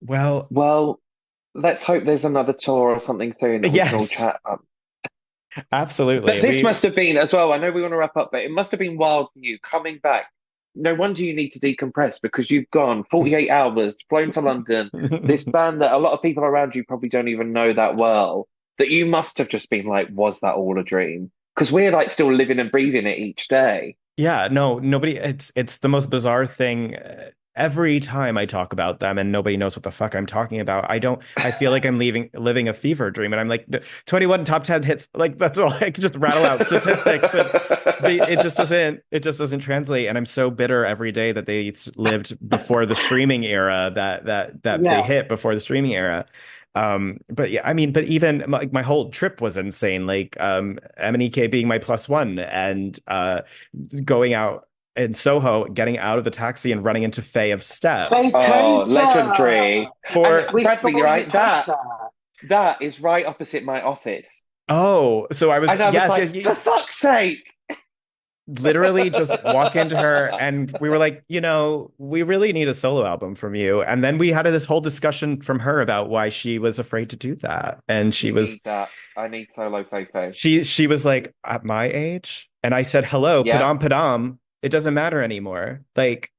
Well, Well, let's hope there's another tour or something soon that we can all yes, chat. absolutely. But this must have been as well. I know we want to wrap up, but it must have been wild for you coming back. No wonder you need to decompress because you've gone 48 hours, flown to London, this band that a lot of people around you probably don't even know that well, that you must have just been like, was that all a dream? Because we're like still living and breathing it each day. Yeah, no, nobody, it's the most bizarre thing. Every time I talk about them and nobody knows what the fuck I'm talking about, I feel like I'm living a fever dream. And I'm like, 21 top 10 hits. Like, that's all I can just rattle out statistics. And it just doesn't translate. And I'm so bitter every day that they lived before the streaming era, that they Yeah. hit before the streaming era. But yeah, I mean, but even my whole trip was insane. Like, MNEK being my plus one, and going out in Soho, getting out of the taxi and running into Faye of Steps Oh, Fantasia. legendary. And for We saw Bradley, you're you right, post that that. that is right opposite my office. oh, so I was And I was yes, like, yes, for fuck's sake. literally just walk into her and we were like, we really need a solo album from you. And then we had this whole discussion from her about why she was afraid to do that. And We need that. I need solo Feifei. she was like, at my age, and I said, hello, Yeah, padam padam. It doesn't matter anymore. Like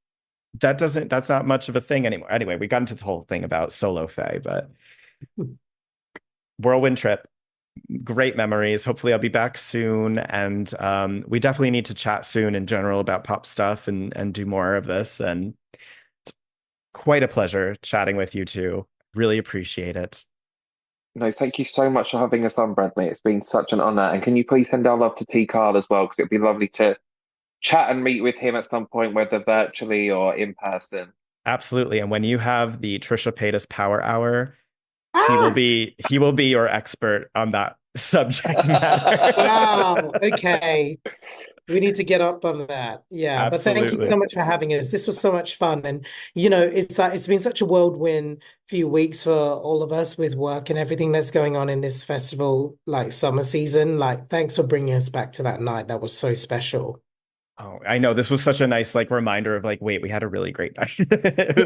that's not much of a thing anymore. Anyway, we got into the whole thing about solo Faye, but whirlwind trip, great memories. Hopefully I'll be back soon. And we definitely need to chat soon in general about pop stuff and do more of this. And quite a pleasure chatting with you too. Really appreciate it. no, thank you so much for having us on, Bradley. It's been such an honor. And can you please send our love to T Carl as well? Because it'd be lovely to chat and meet with him at some point, whether virtually or in person. Absolutely. And when you have the Trisha Paytas Power Hour, Ah, he will be your expert on that subject matter. wow. Okay. We need to get up on that. Yeah. But thank you so Absolutely. much for having us. This was so much fun. And it's been such a whirlwind few weeks for all of us with work and everything that's going on in this festival, like summer season. Like, thanks for bringing us back to that night. That was so special. Oh, I know this was such a nice like reminder of like, wait, we had a really great night.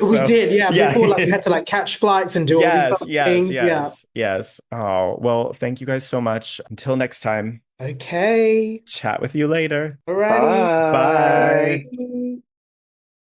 We So did, yeah. Before, like, we yeah. had to like catch flights and do all these Yes, other yes, things. Yeah. yes, yes. Oh, well, thank you guys so much. Until next time, Okay. chat with you later. Alrighty. Bye. Bye.